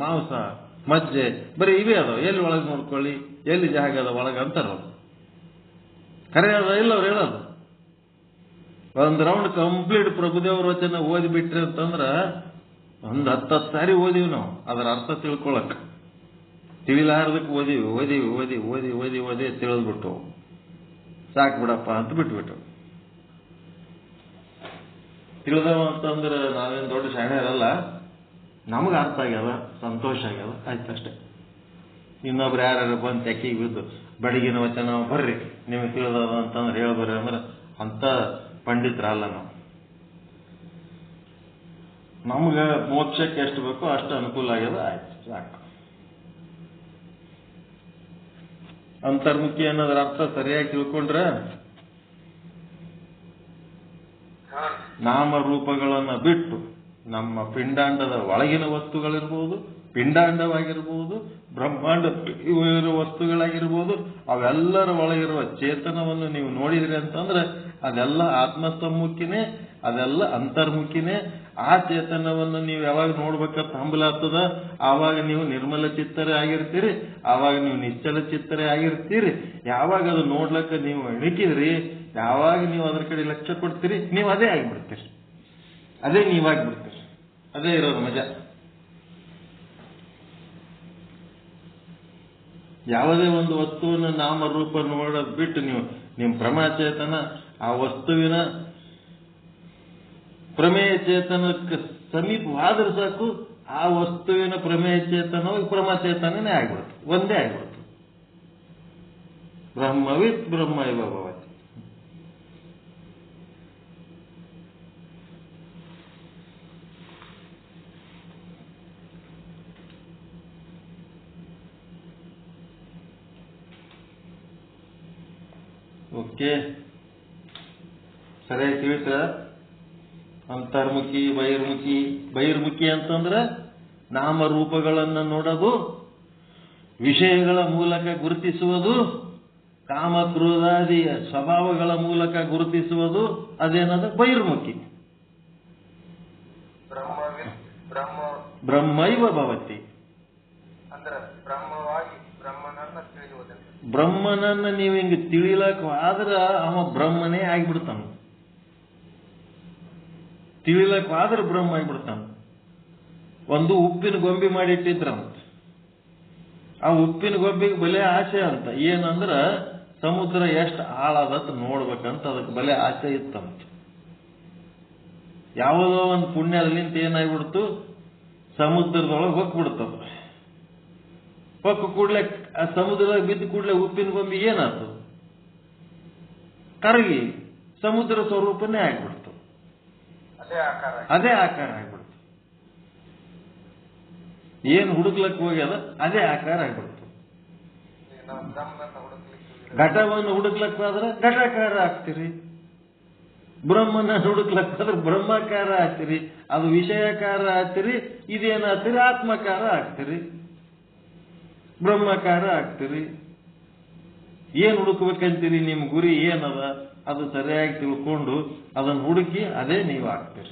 ಮಾಂಸ ಮಜ್ಜೆ ಬರೀ ಇವೇ ಅದಾವ, ಎಲ್ಲಿ ಒಳಗೆ ನೋಡ್ಕೊಳ್ಳಿ, ಎಲ್ಲಿ ಜಾಗ ಅದ ಒಳಗೆ ಅಂತಾರ. ಕರೆ ಅದ ಇಲ್ಲ ಅವ್ರು ಹೇಳೋದು. ಒಂದ್ ರೌಂಡ್ ಕಂಪ್ಲೀಟ್ ಪ್ರಭುದೇವ್ರ ವಚನ ಓದಿಬಿಟ್ರಿ ಅಂತಂದ್ರ ಒಂದ್ 10 ಸಾರಿ ಓದಿವಿ ನಾವು ಅದರ ಅರ್ಥ ತಿಳ್ಕೊಳಕ್. ತಿಳಿಲಾರ್ದಕ್ಕೆ ಓದಿವಿ ಓದಿವಿ ಓದಿ ಓದಿ ಓದಿ ಓದಿ ತಿಳಿದ್ಬಿಟ್ಟು ಸಾಕ್ ಬಿಡಪ್ಪ ಅಂತ ಬಿಟ್ಬಿಟ್ಟು. ತಿಳಿದವ ಅಂತಂದ್ರೆ ನಾವೇನು ದೊಡ್ಡ ಶಾಣ್ಯರಲ್ಲ, ನಮ್ಗೆ ಅರ್ಥ ಆಗ್ಯದ, ಸಂತೋಷ ಆಗ್ಯದ, ಆಯ್ತಷ್ಟೇ. ಇನ್ನೊಬ್ರು ಯಾರು ಬಂದು ತೆಕ್ಕಿಗೆ ಬಿದ್ದು ಬಡಗಿನ ವಚನ ಬರ್ರಿ ನಿಮಗೆ ತಿಳಿದದ ಅಂತಂದ್ರೆ ಹೇಳ್ಬರ್ರಿ ಅಂದ್ರೆ ಅಂತ ಪಂಡಿತರಲ್ಲ ನಾವು. ನಮ್ಗೆ ಮೋಕ್ಷಕ್ಕೆ ಎಷ್ಟು ಬೇಕೋ ಅಷ್ಟು ಅನುಕೂಲ ಆಗ್ಯದ, ಆಯ್ತು ಸಾಕು. ಅಂತರ್ಮುಖಿ ಅನ್ನೋದ್ರ ಅರ್ಥ ಸರಿಯಾಗಿ ತಿಳ್ಕೊಂಡ್ರೆ ನಾಮರೂಪಗಳನ್ನು ಬಿಟ್ಟು ನಮ್ಮ ಪಿಂಡಾಂಡದ ಒಳಗಿನ ವಸ್ತುಗಳಿರ್ಬೋದು, ಪಿಂಡಾಂಡವಾಗಿರ್ಬೋದು, ಬ್ರಹ್ಮಾಂಡ ಇರುವ ವಸ್ತುಗಳಾಗಿರ್ಬೋದು, ಅವೆಲ್ಲರ ಒಳಗಿರುವ ಚೇತನವನ್ನು ನೀವು ನೋಡಿದ್ರಿ ಅಂತಂದ್ರೆ ಅದೆಲ್ಲ ಆತ್ಮಸಮ್ಮುಖಿನೇ, ಅದೆಲ್ಲ ಅಂತರ್ಮುಖಿನೇ. ಆ ಚೇತನವನ್ನು ನೀವು ಯಾವಾಗ ನೋಡ್ಬೇಕಂತ ಹಂಬಲಾಗ್ತದ ಆವಾಗ ನೀವು ನಿರ್ಮಲ ಚಿತ್ತರೇ ಆಗಿರ್ತೀರಿ, ಆವಾಗ ನೀವು ನಿಶ್ಚಲ ಚಿತ್ತರೇ ಆಗಿರ್ತೀರಿ. ಯಾವಾಗ ಅದು ನೋಡ್ಲಕ್ಕ ನೀವು ಇಣಕಿದ್ರಿ, ಯಾವಾಗ ನೀವು ಅದ್ರ ಕಡೆ ಲಕ್ಷ್ಯ ಕೊಡ್ತೀರಿ, ನೀವು ಅದೇ ಆಗಿಬಿಡ್ತೀರಿ, ಅದೇ ನೀವಾಗಿಬಿಡ್ತೀರಿ. ಅದೇ ಇರೋದು ಮಜಾ. ಯಾವುದೇ ಒಂದು ವಸ್ತುವಿನ ನಾಮರೂಪ ನೋಡೋದು ಬಿಟ್ಟು ನೀವು ನಿಮ್ಮ ಪ್ರಮಾಚೇತನ ಆ ವಸ್ತುವಿನ ಪ್ರಮೇಯ ಚೇತನಕ್ಕೆ ಸಮೀಪವಾದ್ರೆ ಸಾಕು, ಆ ವಸ್ತುವಿನ ಪ್ರಮೇಯ ಚೇತನವಾಗಿ ಪ್ರಮಾಚೇತನನೇ ಆಗ್ಬಿಡುತ್ತೆ, ಒಂದೇ ಆಗ್ಬಿಡುತ್ತೆ. ಬ್ರಹ್ಮವಿತ್ ಬ್ರಹ್ಮ ಇವ ಭವತಿ. ಓಕೆ, ಸರಿಯಾಗಿ ತಿಳಿಸ. ಅಂತರ್ಮುಖಿ ಬಹಿರ್ಮುಖಿ. ಬಹಿರ್ಮುಖಿ ಅಂತಂದ್ರೆ ನಾಮರೂಪಗಳನ್ನು ನೋಡೋದು, ವಿಷಯಗಳ ಮೂಲಕ ಗುರುತಿಸುವುದು, ಕಾಮಕ್ರೋಧಾದಿಯ ಸ್ವಭಾವಗಳ ಮೂಲಕ ಗುರುತಿಸುವುದು, ಅದೇನದ ಬಹಿರ್ಮುಖಿ. ಬ್ರಹ್ಮೈವ ಭವತಿ ಅಂದ್ರೆ ಬ್ರಹ್ಮವಾಗಿ ಬ್ರಹ್ಮನನ್ನ ತಿಳಿಯುವುದಿಲ್ಲ. ಬ್ರಹ್ಮನನ್ನ ನೀವು ಹಿಂಗೆ ತಿಳಿಲಕ್ ಆದ್ರ ಅವ ಬ್ರಹ್ಮನೇ ಆಗಿಬಿಡ್ತಾನ. ತಿಳಿಲಕ್ ಆದ್ರೆ ಬ್ರಹ್ಮ ಆಗಿಬಿಡ್ತಾನ. ಒಂದು ಉಪ್ಪಿನ ಗೊಂಬೆ ಮಾಡಿಟ್ಟಿದ್ರಂತ. ಆ ಉಪ್ಪಿನ ಗೊಂಬೆಗೆ ಬಲೆ ಆಸೆ ಅಂತ. ಏನಂದ್ರ ಸಮುದ್ರ ಎಷ್ಟು ಆಳಾದತ್ ನೋಡ್ಬೇಕಂತ ಅದಕ್ಕೆ ಬಲೆ ಆಸೆ ಇತ್ತಂತ. ಯಾವುದೋ ಒಂದು ಪುಣ್ಯದಲ್ಲಿಂತ ಏನಾಗ್ಬಿಡ್ತು, ಸಮುದ್ರದೊಳಗೆ ಹೊಕ್ಬಿಡ್ತದ. ಹೊಕ್ಕ ಕೂಡ್ಲೆ ಆ ಸಮುದ್ರದಾಗ ಬಿದ್ದ ಕೂಡ್ಲೆ ಉಪ್ಪಿನ ಗೊಂಬೆ ಏನಾಯ್ತು, ಕರಗಿ ಸಮುದ್ರ ಸ್ವರೂಪನೇ ಆಗ್ಬಿಡ್ತು. ಅದೇ ಆಕಾರ ಆಗ್ಬಿಡ್ತು. ಏನ್ ಹುಡುಕ್ಲಕ್ ಹೋಗ್ಯದ ಅದೇ ಆಕಾರ ಆಗ್ಬಿಡ್ತು. ಘಟವನ್ನು ಹುಡುಕ್ಲಕ್ಕಾದ್ರೆ ಘಟಾಕಾರ ಆಗ್ತೀರಿ, ಬ್ರಹ್ಮನ ಹುಡುಕ್ಲಕ್ಕಾದ್ರೆ ಬ್ರಹ್ಮಾಕಾರ ಆಗ್ತೀರಿ, ಅದು ವಿಷಯಕಾರ ಆಗ್ತೀರಿ, ಇದೇನಾಗ್ತೀರಿ ಆತ್ಮಕಾರ ಆಗ್ತೀರಿ, ಬ್ರಹ್ಮಕಾರ ಆಗ್ತೀರಿ. ಏನ್ ಹುಡುಕ್ಬೇಕಂತೀರಿ, ನಿಮ್ ಗುರಿ ಏನದ ಅದು ಸರಿಯಾಗಿ ತಿಳ್ಕೊಂಡು ಅದನ್ನ ಹುಡುಕಿ ಅದೇ ನೀವು ಆಗ್ತೀರಿ.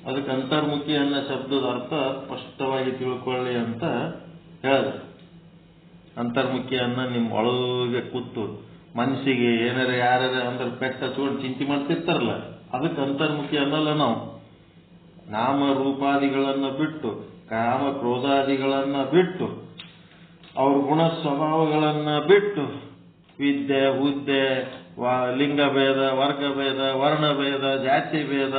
ಅದಕ್ಕೆ ಅಂತರ್ಮುಖಿ ಅನ್ನೋ ಶಬ್ದದ ಅರ್ಥ ಸ್ಪಷ್ಟವಾಗಿ ತಿಳ್ಕೊಳ್ಳಿ ಅಂತ ಹೇಳಿದ್ರು. ಅಂತರ್ಮುಖಿ ಅನ್ನ ನಿಮ್ ಒಳಗೆ ಕೂತು ಮನಸ್ಸಿಗೆ ಏನಾರ ಯಾರ್ಯಾರ ಅಂದ್ರೆ ಪೆಟ್ಟ ಹಚ್ಕೊಂಡು ಚಿಂತೆ ಮಾಡ್ತಿರ್ತಾರಲ್ಲ, ಅದಕ್ಕೆ ಅಂತರ್ಮುಖಿ ಅನ್ನಲ್ಲ. ನಾವು ನಾಮ ರೂಪಾದಿಗಳನ್ನ ಬಿಟ್ಟು, ಕಾಮ ಕ್ರೋಧಾದಿಗಳನ್ನ ಬಿಟ್ಟು, ಅವ್ರ ಗುಣ ಸ್ವಭಾವಗಳನ್ನ ಬಿಟ್ಟು, ವಿದ್ಯೆ ಹುದ್ದೆ ಲಿಂಗ ಭೇದ, ವರ್ಗ ಭೇದ, ವರ್ಣ ಭೇದ, ಜಾತಿ ಭೇದ,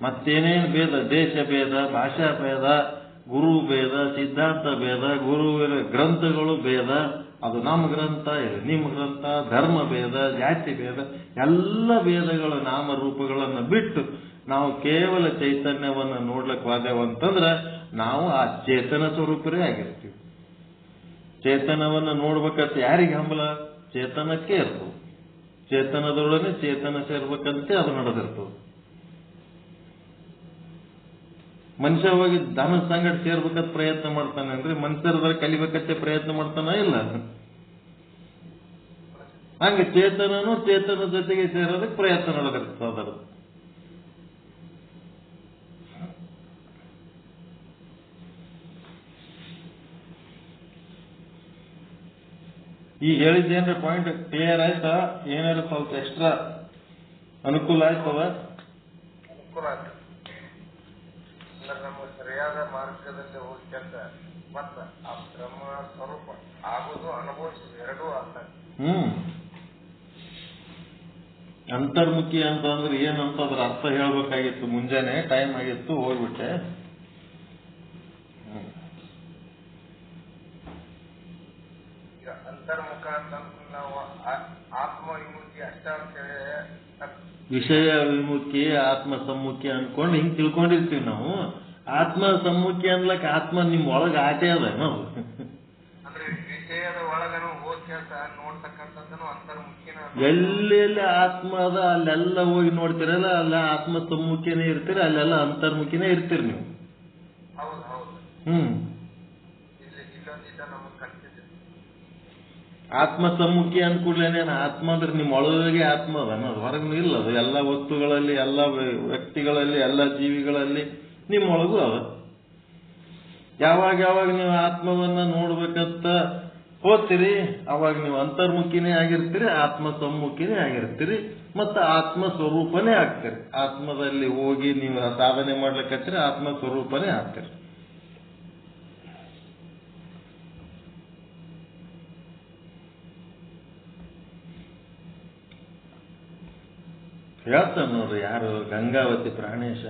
ಮತ್ತೇನೇನು ಭೇದ, ದೇಶ ಭೇದ, ಭಾಷಾ ಭೇದ, ಗುರು ಭೇದ, ಸಿದ್ಧಾಂತ ಭೇದ, ಗುರು ಗ್ರಂಥಗಳು ಭೇದ, ಅದು ನಮ್ಮ ಗ್ರಂಥ, ಇದು ನಿಮ್ಮ ಗ್ರಂಥ, ಧರ್ಮ ಭೇದ, ಜಾತಿ ಭೇದ, ಎಲ್ಲ ಭೇದಗಳ ನಾಮರೂಪಗಳನ್ನು ಬಿಟ್ಟು ನಾವು ಕೇವಲ ಚೈತನ್ಯವನ್ನು ನೋಡ್ಲಿಕ್ಕೆ ವಾದ್ಯವಂತಂದ್ರೆ ನಾವು ಆ ಚೇತನ ಸ್ವರೂಪರೇ ಆಗಿರ್ತೀವಿ. ಚೇತನವನ್ನು ನೋಡ್ಬೇಕಂತ ಯಾರಿಗೆ ಹಂಬಲ? ಚೇತನಕ್ಕೆ ಇರ್ತದೆ. ಚೇತನದೊಡನೆ ಚೇತನ ಸೇರ್ಬೇಕಂತೆ ಅದು ನಡೆದಿರ್ತದೆ. ಮನುಷ್ಯ ಹೋಗಿ ಧನ ಸಂಗಡ ಸೇರ್ಬೇಕಂತ ಪ್ರಯತ್ನ ಮಾಡ್ತಾನೆ ಅಂದ್ರೆ ಮನುಷ್ಯರದಾಗ ಕಲಿಬೇಕಂತೆ ಪ್ರಯತ್ನ ಮಾಡ್ತಾನ ಇಲ್ಲ. ಹಂಗೆ ಚೇತನನು ಚೇತನ ಜೊತೆಗೆ ಸೇರೋದಕ್ಕೆ ಪ್ರಯತ್ನ ನಡೆದಿರ್ತದೆ. ಅದರ ಈಗ ಹೇಳಿದ್ದೇನ್ರ ಪಾಯಿಂಟ್ ಕ್ಲಿಯರ್ ಆಯ್ತಾ? ಏನಾದ್ರು ಸ್ವಲ್ಪ ಎಕ್ಸ್ಟ್ರಾ ಅನುಕೂಲ ಆಯ್ತವ? ಅನುಕೂಲ ಆಯ್ತು. ಅಂದ್ರೆ ನಮ್ಮ ಸರಿಯಾದ ಮಾರ್ಗದಲ್ಲಿ ಹೋಗ್ತಂತ ಮತ್ತ ಆ ಬ್ರಹ್ಮ ಸ್ವರೂಪ ಆಗೋದು ಅನುಭವಿಸೋದು ಎರಡೂ ಆಗ್ತದೆ. ಅಂತರ್ಮುಖಿ ಅಂತ ಅಂದ್ರೆ ಏನಂತ ಅದ್ರ ಅರ್ಥ ಹೇಳ್ಬೇಕಾಗಿತ್ತು. ಮುಂಜಾನೆ ಟೈಮ್ ಆಗಿತ್ತು, ಹೋಗ್ಬಿಟ್ಟೆ. ಈಗ ಅಂತರ್ಮುಖ ಅಂತಂದ್ರೆ ನಾವು ಆತ್ಮ ವಿಮುಖಿ ಅಷ್ಟ ಅಂತೇಳಿ ವಿಷಯ ವಿಮುಖಿ ಆತ್ಮ ಸಮ್ಮುಖಿ ಅನ್ಕೊಂಡು ಹಿಂಗ್ ತಿಳ್ಕೊಂಡಿರ್ತೀವಿ ನಾವು. ಆತ್ಮ ಸಮ್ಮುಖಿ ಅನ್ಲಕ್ ಆತ್ಮ ನಿಮ್ ಒಳಗ ಆಟೆ ಅದ ನಾವು. ಅಂದ್ರೆ ವಿಷಯದ ಒಳಗನು ಹೋಗಿ ನೋಡ್ತಕ್ಕಂಥದ್ದನ್ನು ಅಂತರ್ಮುಖಿನ. ಎಲ್ಲೆಲ್ಲಿ ಆತ್ಮ ಅದ ಅಲ್ಲೆಲ್ಲ ಹೋಗಿ ನೋಡ್ತಿರಲ್ಲ, ಅಲ್ಲ ಆತ್ಮ ಸಮ್ಮುಖಿನೇ ಇರ್ತೀರಿ, ಅಲ್ಲೆಲ್ಲ ಅಂತರ್ಮುಖಿನೇ ಇರ್ತೀರಿ ನೀವು. ಹೌದು ಹೌದು. ಇಲ್ಲೊಂದಿದ್ದ ನಮಗೆ ಕಲ್ತಿದ್ದೆ. ಆತ್ಮ ಸಮ್ಮುಖಿ ಅನ್ಕೂಡ್ಲೇನೆ ಆತ್ಮ ಅಂದ್ರೆ ನಿಮ್ ಒಳಗೆ ಆತ್ಮ ಅದ ಅನ್ನೋದು, ಹೊರಗೂ ಇಲ್ಲ. ಅದು ಎಲ್ಲ ವಸ್ತುಗಳಲ್ಲಿ, ಎಲ್ಲ ವ್ಯಕ್ತಿಗಳಲ್ಲಿ, ಎಲ್ಲ ಜೀವಿಗಳಲ್ಲಿ ನಿಮ್ಮೊಳಗೂ ಅದ. ಯಾವಾಗ ಯಾವಾಗ ನೀವು ಆತ್ಮವನ್ನ ನೋಡ್ಬೇಕಂತ ಹೋಗ್ತೀರಿ ಅವಾಗ ನೀವು ಅಂತರ್ಮುಖಿನೇ ಆಗಿರ್ತೀರಿ, ಆತ್ಮ ಸಮ್ಮುಖಿನೇ ಆಗಿರ್ತೀರಿ, ಮತ್ತು ಆತ್ಮ ಸ್ವರೂಪನೇ ಆಗ್ತೀರಿ. ಆತ್ಮದಲ್ಲಿ ಹೋಗಿ ನೀವು ಸಾಧನೆ ಮಾಡ್ಲಿಕ್ಕೆ ಆತ್ಮ ಸ್ವರೂಪನೇ ಆಗ್ತೀರಿ. ಹೇಳ್ತಾನೆ ನೋಡ್ರಿ ಯಾರು, ಗಂಗಾವತಿ ಪ್ರಾಣೇಶ,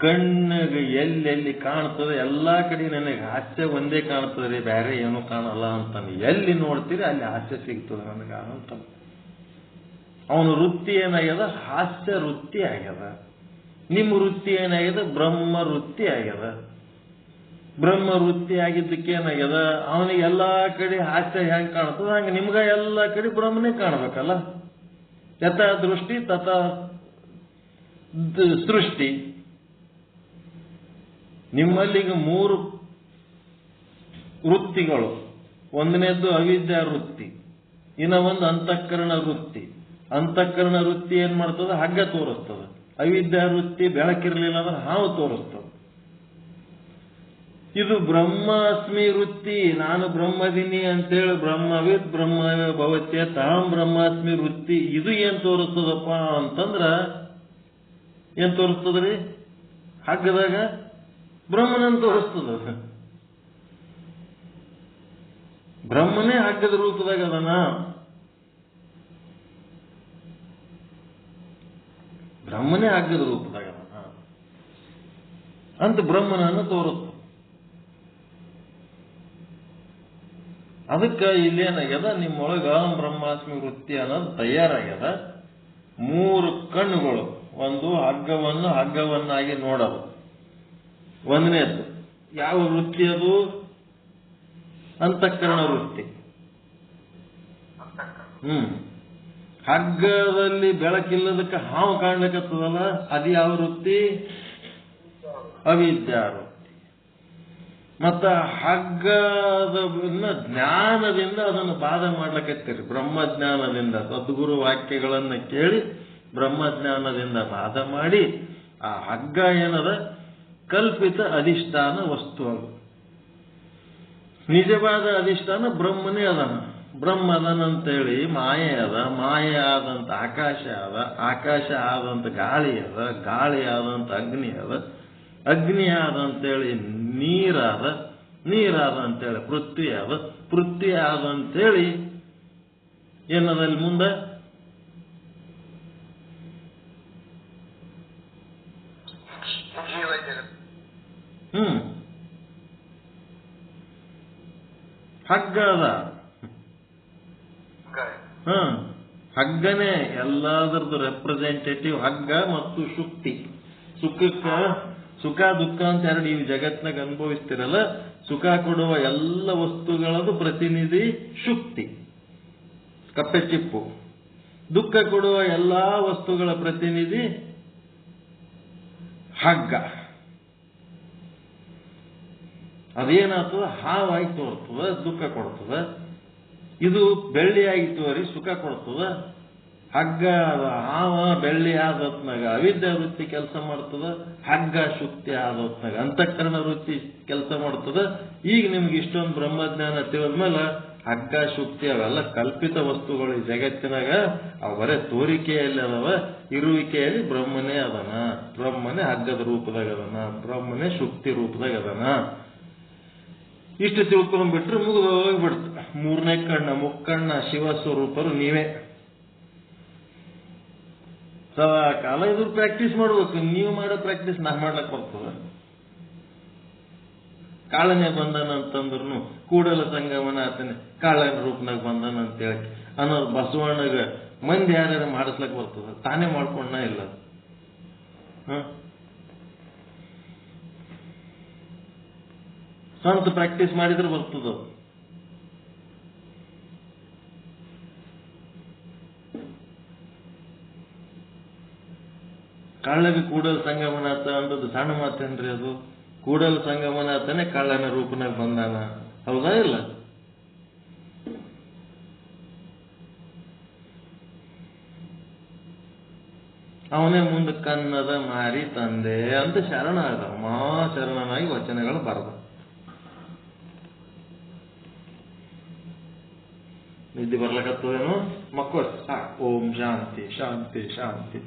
ಕಣ್ಣಿಗೆ ಎಲ್ಲೆಲ್ಲಿ ಕಾಣ್ತದೆ ಎಲ್ಲಾ ಕಡೆ ನನಗೆ ಹಾಸ್ಯ ಒಂದೇ ಕಾಣ್ತದೆ, ಬೇರೆ ಏನೂ ಕಾಣಲ್ಲ ಅಂತಾನೆ. ಎಲ್ಲಿ ನೋಡ್ತೀರಿ ಅಲ್ಲಿ ಹಾಸ್ಯ ಸಿಗ್ತದೆ ನನಗ ಅಂತ. ಅವನ ವೃತ್ತಿ ಏನಾಗ್ಯದ? ಹಾಸ್ಯ ವೃತ್ತಿ ಆಗ್ಯದ. ನಿಮ್ಮ ವೃತ್ತಿ ಏನಾಗ್ಯದ? ಬ್ರಹ್ಮ ವೃತ್ತಿ ಆಗ್ಯದ. ಬ್ರಹ್ಮ ವೃತ್ತಿ ಆಗಿದ್ದಕ್ಕೆ ಏನಾಗ್ಯದ? ಅವನಿಗೆ ಎಲ್ಲಾ ಕಡೆ ಹಾಸ್ಯ ಹೆಂಗ್ ಕಾಣ್ತದ ಹಂಗೆ ನಿಮ್ಗ ಎಲ್ಲಾ ಕಡೆ ಬ್ರಹ್ಮನೇ ಕಾಣ್ಬೇಕಲ್ಲ. ಯಥಾ ದೃಷ್ಟಿ ತಥಾ ಸೃಷ್ಟಿ. ನಿಮ್ಮಲ್ಲಿಗ 3 ವೃತ್ತಿಗಳು. ಒಂದನೇದ್ದು ಅವಿದ್ಯಾ ವೃತ್ತಿ, ಇನ್ನ ಒಂದು ಅಂತಃಕರಣ ವೃತ್ತಿ. ಅಂತಃಕರಣ ವೃತ್ತಿ ಏನ್ ಮಾಡ್ತದ? ಹಗ್ಗ ತೋರಿಸ್ತದ. ಅವಿದ್ಯಾ ವೃತ್ತಿ ಬೆಳಕಿರ್ಲಿಲ್ಲ ಅಂದ್ರೆ ಹಾವು ತೋರಿಸ್ತದ. ಇದು ಬ್ರಹ್ಮಾಸ್ಮಿ ವೃತ್ತಿ, ನಾನು ಬ್ರಹ್ಮದಿನಿ ಅಂತೇಳಿ ಬ್ರಹ್ಮವಿದ್ ಬ್ರಹ್ಮ ಭವತ್ಯ ತಾಂ ಬ್ರಹ್ಮಾಸ್ಮಿ ವೃತ್ತಿ. ಇದು ಏನ್ ತೋರಿಸ್ತದಪ್ಪ ಅಂತಂದ್ರ ಏನ್ ತೋರಿಸ್ತದ್ರಿ? ಹಗ್ಗದಾಗ ಬ್ರಹ್ಮನಂತ ತೋರಿಸ್ತದ. ಬ್ರಹ್ಮನೇ ಹಗ್ಗದ ರೂಪದಾಗ ಅದನ. ಬ್ರಹ್ಮನೇ ಹಗ್ಗದ ರೂಪದಾಗ ಅದನ ಅಂತ ಬ್ರಹ್ಮನನ್ನು ತೋರಿಸ್ತ. ಅದಕ್ಕೆ ಇಲ್ಲೇನಾಗ್ಯದ? ನಿಮ್ಮೊಳಗ ಬ್ರಹ್ಮಾಸ್ಮಿ ವೃತ್ತಿ ಅನ್ನೋದು ತಯಾರಾಗ್ಯದ. 3 ಕಣ್ಣುಗಳು. ಒಂದು ಹಗ್ಗವನ್ನಾಗಿ ನೋಡೋದು. ಒಂದನೇದ್ದು ಯಾವ ವೃತ್ತಿ ಅದು? ಅಂತಃಕರಣ ವೃತ್ತಿ. ಹಗ್ಗದಲ್ಲಿ ಬೆಳಕಿಲ್ಲದಕ್ಕೆ ಹಾವು ಕಾಣ್ಲಿಕ್ಕತ್ತದಲ್ಲ, ಅದು ಯಾವ ವೃತ್ತಿ? ಅವಿದ್ಯಾವೃತ್ತಿ. ಮತ್ತ ಹಗ್ಗದ ಜ್ಞಾನದಿಂದ ಅದನ್ನು ಬಾಧ ಮಾಡ್ಲಕತ್ತೀರಿ. ಬ್ರಹ್ಮಜ್ಞಾನದಿಂದ ಸದ್ಗುರು ವಾಕ್ಯಗಳನ್ನ ಕೇಳಿ ಬ್ರಹ್ಮಜ್ಞಾನದಿಂದ ಬಾಧ ಮಾಡಿ ಆ ಹಗ್ಗ ಏನದ ಕಲ್ಪಿತ ಅಧಿಷ್ಠಾನ ವಸ್ತು. ಅದು ನಿಜವಾದ ಅಧಿಷ್ಠಾನ ಬ್ರಹ್ಮನೇ ಅದನ. ಬ್ರಹ್ಮ ಅದನಂತೇಳಿ ಮಾಯೆ ಅದ, ಮಾಯೆ ಆದಂತ ಆಕಾಶ ಅದ, ಆಕಾಶ ಆದಂತ ಗಾಳಿ ಅದ, ಗಾಳಿ ಆದಂತ ಅಗ್ನಿ ಅದ, ಅಗ್ನಿ ಆದಂತೇಳಿ ನೀರಾದ, ನೀರಾದ ಅಂತೇಳಿ ಪೃಥ್ವಿ ಅದ, ಪೃಥ್ವಿ ಆದಂತೇಳಿ ಏನದಲ್ಲಿ ಮುಂದೆ ಹಗ್ಗ ಅದ. ಹಗ್ಗನೇ ಎಲ್ಲದರದ್ದು ರೆಪ್ರೆಸೆಂಟೇಟಿವ್. ಹಗ್ಗ ಮತ್ತು ಶುಕ್ತಿ. ಸುಖ ದುಃಖ ಅಂತ ಎರಡು ಈ ಜಗತ್ನಾಗ ಅನುಭವಿಸ್ತಿರಲ್ಲ, ಸುಖ ಕೊಡುವ ಎಲ್ಲ ವಸ್ತುಗಳದು ಪ್ರತಿನಿಧಿ ಶುಕ್ತಿ, ಕಪ್ಪೆ ಚಿಪ್ಪು. ದುಃಖ ಕೊಡುವ ಎಲ್ಲಾ ವಸ್ತುಗಳ ಪ್ರತಿನಿಧಿ ಹಗ್ಗ. ಅದೇನಾಗ್ತದ, ಹಾವಾಗಿ ತೋರ್ತದ, ದುಃಖ ಕೊಡ್ತದ. ಇದು ಬೆಳ್ಳಿಯಾಗಿ ತೋರಿ ಸುಖ ಕೊಡ್ತದ. ಹಗ್ಗ ಹಾವ ಬೆಳ್ಳಿ ಆದತ್ನಾಗ ಅವಿದ್ಯಾ ವೃತ್ತಿ ಕೆಲಸ ಮಾಡ್ತದ. ಹಗ್ಗ ಶುಕ್ತಿ ಆದತ್ನಾಗ ಅಂತಃಕರಣ ವೃತ್ತಿ ಕೆಲಸ ಮಾಡ್ತದ. ಈಗ ನಿಮ್ಗೆ ಇಷ್ಟೊಂದು ಬ್ರಹ್ಮಜ್ಞಾನ ತಿಳಿದ್ಮೇಲೆ ಹಗ್ಗ ಶುಕ್ತಿ ಅವೆಲ್ಲ ಕಲ್ಪಿತ ವಸ್ತುಗಳು ಈ ಜಗತ್ತಿನಾಗ. ಅವು ಬರೇ ತೋರಿಕೆಯಲ್ಲಿ ಅದಾವ, ಇರುವಿಕೆಯಲ್ಲಿ ಬ್ರಹ್ಮನೇ ಅದನ. ಬ್ರಹ್ಮನೇ ಹಗ್ಗದ ರೂಪದಾಗ ಅದನ, ಬ್ರಹ್ಮನೇ ಶುಕ್ತಿ ರೂಪದಾಗ ಅದನ. ಇಷ್ಟು ತಿಳ್ಕೊಂಡ್ಬಿಟ್ರೆ ಮುಗಿದು ಹೋಗ್ಬಿಡ್ತು. ಮೂರನೇ ಕಣ್ಣ ಮುಕ್ಕಣ್ಣ ಶಿವಸ್ವರೂಪರು ನೀವೇ. ಸದಾ ಕಾಲ ಇದ್ರ ಪ್ರಾಕ್ಟೀಸ್ ಮಾಡ್ಬೇಕು. ನೀವು ಮಾಡೋ ಪ್ರಾಕ್ಟೀಸ್ ನಾ ಮಾಡ್ಲಕ್ ಬರ್ತದ. ಕಾಳನೆ ಬಂದನ ಅಂತಂದ್ರು ಕೂಡಲ ಸಂಗಮನ ಆತನೆ ಕಾಳನ ರೂಪನಾಗ ಬಂದನ ಅಂತ ಹೇಳಿ ಅನ್ನೋದು ಬಸವಣ್ಣಗ ಮಂದಿ ಯಾರ್ಯಾರು ಮಾಡಿಸ್ಲಕ್ ಬರ್ತದ, ತಾನೇ ಮಾಡ್ಕೊಂಡ ಇಲ್ಲ. ಸ್ವಂತ ಪ್ರಾಕ್ಟೀಸ್ ಮಾಡಿದ್ರೆ ಬರ್ತದ. ಕಳ್ಳಗೆ ಕೂಡಲ ಸಂಗಮನಾಥ ಅಂದದ್ದು ಸಣ್ಣ ಮಾತೇನ್ರಿ ಅದು? ಕೂಡಲ ಸಂಗಮನಾಥನೇ ಕಳ್ಳನ ರೂಪನಾಗ ಬಂದಾನ, ಹೌದಾ ಇಲ್ಲ? ಅವನೇ ಮುಂದೆ ಕನ್ನದ ಮಾರಿ ತಂದೆ ಅಂತ ಶರಣ ಆದ, ಮಹಾಶರಣನಾಗಿ ವಚನಗಳು ಬರದ. ನಿದ್ದೆ ಬರ್ಲಕತ್ತದೇನು? ಮಕ್ಕಳು ಓಂ ಶಾಂತಿ ಶಾಂತಿ ಶಾಂತಿ,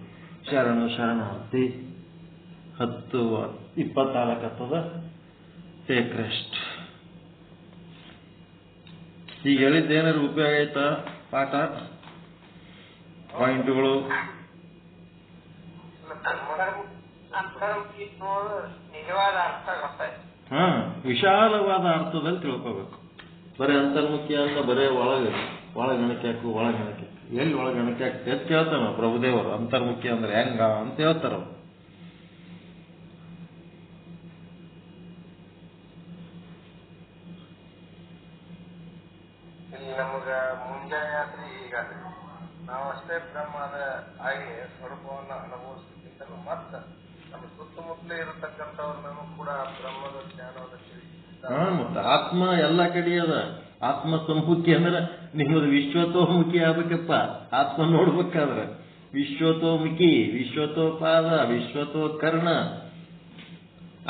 ಶರಣು ಶರಣಾರ್ಥಿ. 10:24 ಟೇಕ್ ರೆಸ್ಟ್. ಈಗ ಹೇಳಿದ್ದೇನಾದ್ರು ಉಪಯೋಗ ಆಯ್ತಾ? ಪಾಠ ಪಾಯಿಂಟ್ಗಳು ನಿಜವಾದ ಅರ್ಥ ಗೊತ್ತಾಯ್ತು. ವಿಶಾಲವಾದ ಅರ್ಥದಲ್ಲಿ ತಿಳ್ಕೋಬೇಕು. ಬರೀ ಅಂತರ್ಮುಖಿ ಅಂತ ಬರೇ ಒಳಗಣಕ್ಕೆ ಹಾಕು ಒಳಗಣಕ್ಕೆ ಎಲ್ಲಿ ಒಳಗಣಕ್ಕೆ ಹಾಕ್ತಿ ಅಂತ ಹೇಳ್ತಾನ ಪ್ರಭುದೇವರು. ಅಂತರ್ಮುಖಿ ಅಂದ್ರೆ ಹೆಂಗ ಅಂತ ಹೇಳ್ತಾರ. ಇಲ್ಲಿ ನಮಗ ಮುಂಜಾನೆ ಆದ್ರೆ ಈಗ ನಾವು ಅಷ್ಟೇ ಬ್ರಹ್ಮದ ಆಗಿ ಸ್ವರೂಪವನ್ನು ಅನುಭವಿಸ್ತಿದ್ದಲು ಮತ್ತ ನಮ್ಮ ಸುತ್ತಮುತ್ತಲೇ ಇರತಕ್ಕಂಥವ್ರನ್ನೂ ಕೂಡ ಬ್ರಹ್ಮದ ಜ್ಞಾನವನ್ನು ಮತ್ತೆ ಆತ್ಮ ಎಲ್ಲ ಕಡೆ ಅದ. ಆತ್ಮ ಸಂಮುಖಿ ಅಂದ್ರೆ ನಿಮ್ಮದು ವಿಶ್ವತೋಮುಖಿ ಆಗ್ಬೇಕಪ್ಪ. ಆತ್ಮ ನೋಡ್ಬೇಕಾದ್ರೆ ವಿಶ್ವತೋಮುಖಿ, ವಿಶ್ವತೋಪಾದ, ವಿಶ್ವತೋಕರ್ಣ.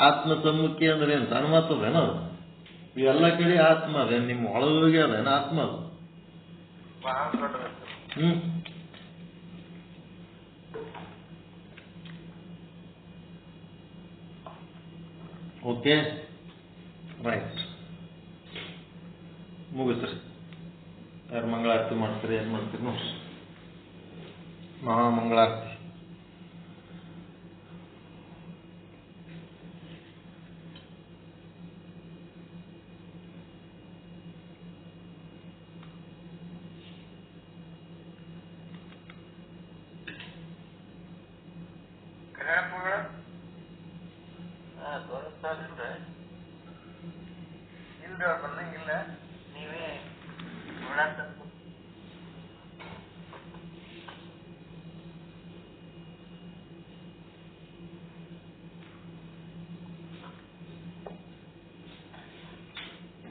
ಆತ್ಮ ಸಮ್ಮುಖಿ ಅಂದ್ರೆ ಏನು ಸಣ್ಣ ಮಾತದೇನೋ? ಎಲ್ಲ ಕಡೆ ಆತ್ಮ ಅದೇ, ನಿಮ್ಮ ಒಳಗೋಗಿ ಅದೇನ ಆತ್ಮ ಅದು. ಓಕೆ, ರೈಟ್, ಮುಗಿಸ್ರಿ. ಯಾರು ಮಂಗಳಾರತಿ ಮಾಡ್ತೀರಿ? ಏನ್ ಮಾಡ್ತೀರಿ ನೋಡ್ರಿ? ಮಹಾಮಂಗಳಾರತಿ. ಬಂದಂಗಿಲ್ಲ, ನೀವೇ ನೋಡಾಕ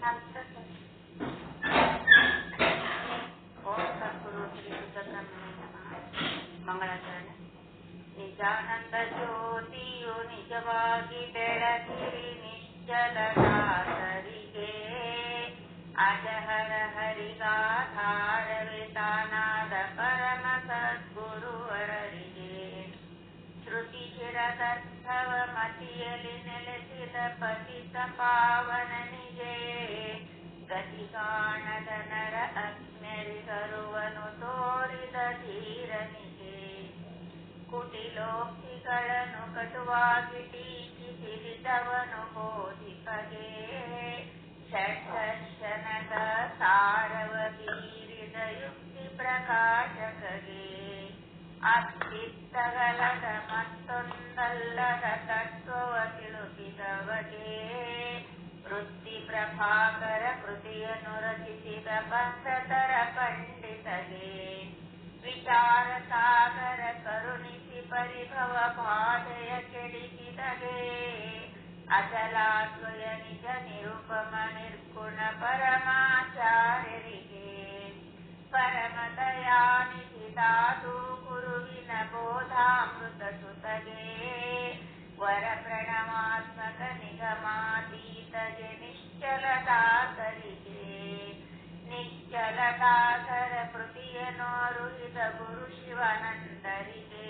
ಓಂ ಸದ್ಗುರು ಶ್ರೀ ಶುದ್ಧಬ್ರಹ್ಮಣೇ ನಮಃ. ಮಂಗಳಾಚರಣೆ. ನಿಜಾನಂದ ಜ್ಯೋತಿಯು ನಿಜವಾಗಿ ಬೆಳಗಿರಿ ನಿಶ್ಚಲದಾಸರಿಗೆ, ಅಜಹರ ಹರಿಗಾಧಾರವೇ ತಾನಾದ ಪರಮ ಸದ್ಗುರುವರರಿಗೆ, ಶ್ರುತಿ ಶಿರದರ್ಥವ ಮತಿಯಲ್ಲಿ ನೆಲೆಸಿದ ಪತಿತ ಪಾವನನಿಗೆ, ಗತಿ ಕಾಣದ ನರ ಅಜ್ಞರಿಗರುವನು ತೋರಿದ ಧೀರನಿಗೆ, ಕುಟಿಲೋಕ್ತಿಗಳನ್ನು ಕಟುವಾಗಿ ಟೀಕಿಸಿದವನು ಬೋಧಿಪಗೆ, ಷಡ್ದರ್ಶನದ ಸಾರವ ಬೀರಿದ ಯುಕ್ತಿ ಪ್ರಕಾಶಕಗೆ, ಅತ್ತಿತ್ತಗಲದ ಮತ್ತೊಂದಲ್ಲದ ತತ್ವವ ತಿಳುಕಿದವಗೆ, ವೃತ್ತಿ ಪ್ರಭಾಕರ ಕೃತಿಯನ್ನು ರಚಿಸಿದ ಪಂಥತರ ಪಂಡಿತಗೆ, ವಿಚಾರ ಸಾಗರ ಕರುಣಿಸಿ ಪರಿಭವ ಬಾಧೆಯ ಕೆಡಿಸಿದಗೆ, ಅಚಲಾದ್ವಯ ನಿಜ ನಿರುಪಮ ನಿರ್ಗುಣ ಪರಮಾಚಾರ್ಯರಿಗೆ, ಪರಮ ದಯಾನಿಧಿ ಧಾತು ಗುರುವಿನ ಬೋಧಾಮೃತ ಸುತಗೆ, ವರ ಪ್ರಣವಾತ್ಮಕ ನಿಗಮಾತೀತಗೆ, ನಿಶ್ಚಲದಾಸರಿಗೆ, ನಿಶ್ಚಲದಾಸರ ಕೃತಿಯನ್ನು ಅರುಹಿದ ಗುರು ಶಿವಾನಂದರಿಗೆ,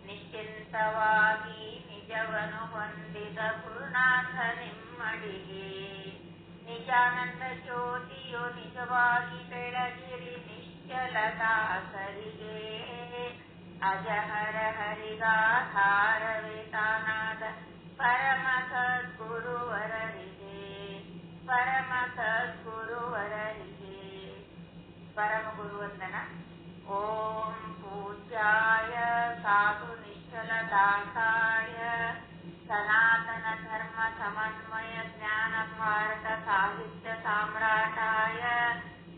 ನಿಶ್ಚಿಂತವಾಗಿ ನಿಜವನು ಹೊಂದಿದ ಗುರುನಾಥ ನಿಮ್ಮಡಿಗೆ, ನಿಜಾನಂದ ಜ್ಯೋತಿಯು ನಿಜವಾಗಿ ಬೆಳಗಿರಿ ನಿಶ್ಚಲದಾಸರಿಗೆ, ಅಜಹರ ಹರಿಗಾಧಾರವೇ ತಾನಾದ ಪರಮ ಸದ್ಗುರುವರರಿಗೆ, ಪರಮ ಸದ್ಗುರುವರರಿಗೆ. ಪರಮ ಗುರುವಂದನ. ಓಂ ಪೂಜ್ಯಾಯ ಸಾಧು ನಿಶ್ಚಲದಾಸಾಯ ಸನಾತನ ಧರ್ಮ ಸಮನ್ವಯ ಜ್ಞಾನ ಭಾರತ ಸಾಹಿತ್ಯ ಸಾಮ್ರಾಟಾಯ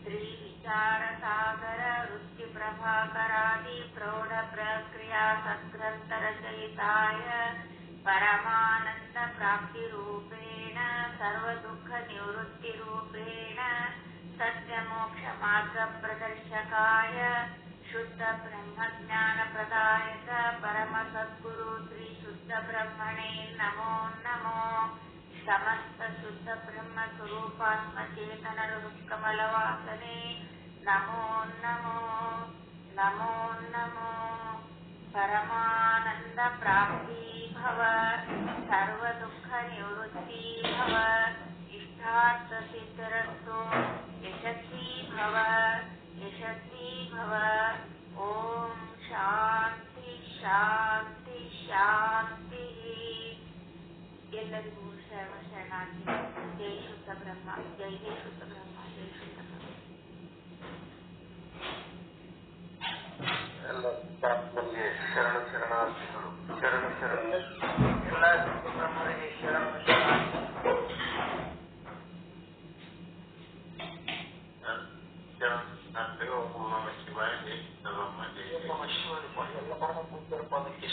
ಶ್ರೀ ವಿಚಾರ ಸಾಗರ ವೃತ್ತಿ ಪ್ರಭಾಕರಾದಿ ಪ್ರೌಢ ಪ್ರಕ್ರಿಯಾ ಸದ್ಗ್ರಂಥ ರಚಯಿತಾಯ ಪರಮಾನಂದ ಪ್ರಾಪ್ತಿ ರೂಪೇಣ ಸರ್ವ ದುಃಖ ನಿವೃತ್ತಿ ರೂಪೇಣ ಸತ್ಯ ಮೋಕ್ಷ ಮಾರ್ಗ ಪ್ರದರ್ಶಕಾಯ ಶುದ್ಧ ಬ್ರಹ್ಮ ಜ್ಞಾನ ಪ್ರದಾಯಕ ಪರಮ ಸದ್ಗುರು ಶ್ರೀ ಶುದ್ಧ ಬ್ರಹ್ಮಣೇ ನಮೋ ನಮೋ. ಸಮಸ್ತ ಶುದ್ಧ ಬ್ರಹ್ಮ ಸ್ವರೂಪಾತ್ಮ ಚೇತನರ ಕಮಲವಾಸನೆ ನಮೋ ನಮೋ ನಮೋ ನಮೋ. ಪರಮಾನಂದ ಪ್ರಾಪ್ತಿ ಭವ, ಸರ್ವ ದುಃಖ ನಿವೃತ್ತಿ ಭವ, ಇಷ್ಟಾರ್ಥ ಸಿದ್ಧರಸ್ತು, ಯಶಸ್ವಿ ಭವ ಯಶಸ್ವಿ ಭವ. ಓಂ ಶಾಂತಿ ಶಾಂತಿ ಶಾಂತಿ. ಎಲ್ಲರಿಗೂ ಶರಣ ಶರಣಾರ್ಥಿ. ಜೈ ಶುದ್ಧ ಬ್ರಹ್ಮ, ಜೈ ಜೈ ಶುದ್ಧ ಬ್ರಹ್ಮ, ಜೈ ಶುದ್ಧ ಬ್ರಹ್ಮ. ಎಲ್ಲ ಆತ್ಮನಿಗೆ ಶರಣ ಶರಣಾರ್ಥಿಗಳು. ಶರಣ ಶರಣ ಎಲ್ಲ ಬ್ರಹ್ಮರಿಗೆ ಶರಣ ಶರಣಾರ್ಥಿ. ಓಂ ನಮಃ ಶಿವಾಯ. ಜೈ ಶುದ್ಧ ಬ್ರಹ್ಮ, ಜೈ ನಮಃ ಶಿವಾಯ. ಎಲ್ಲ ಪರಮ ಪೂಜ್ಯರ ಪಾದಕ್ಕೆ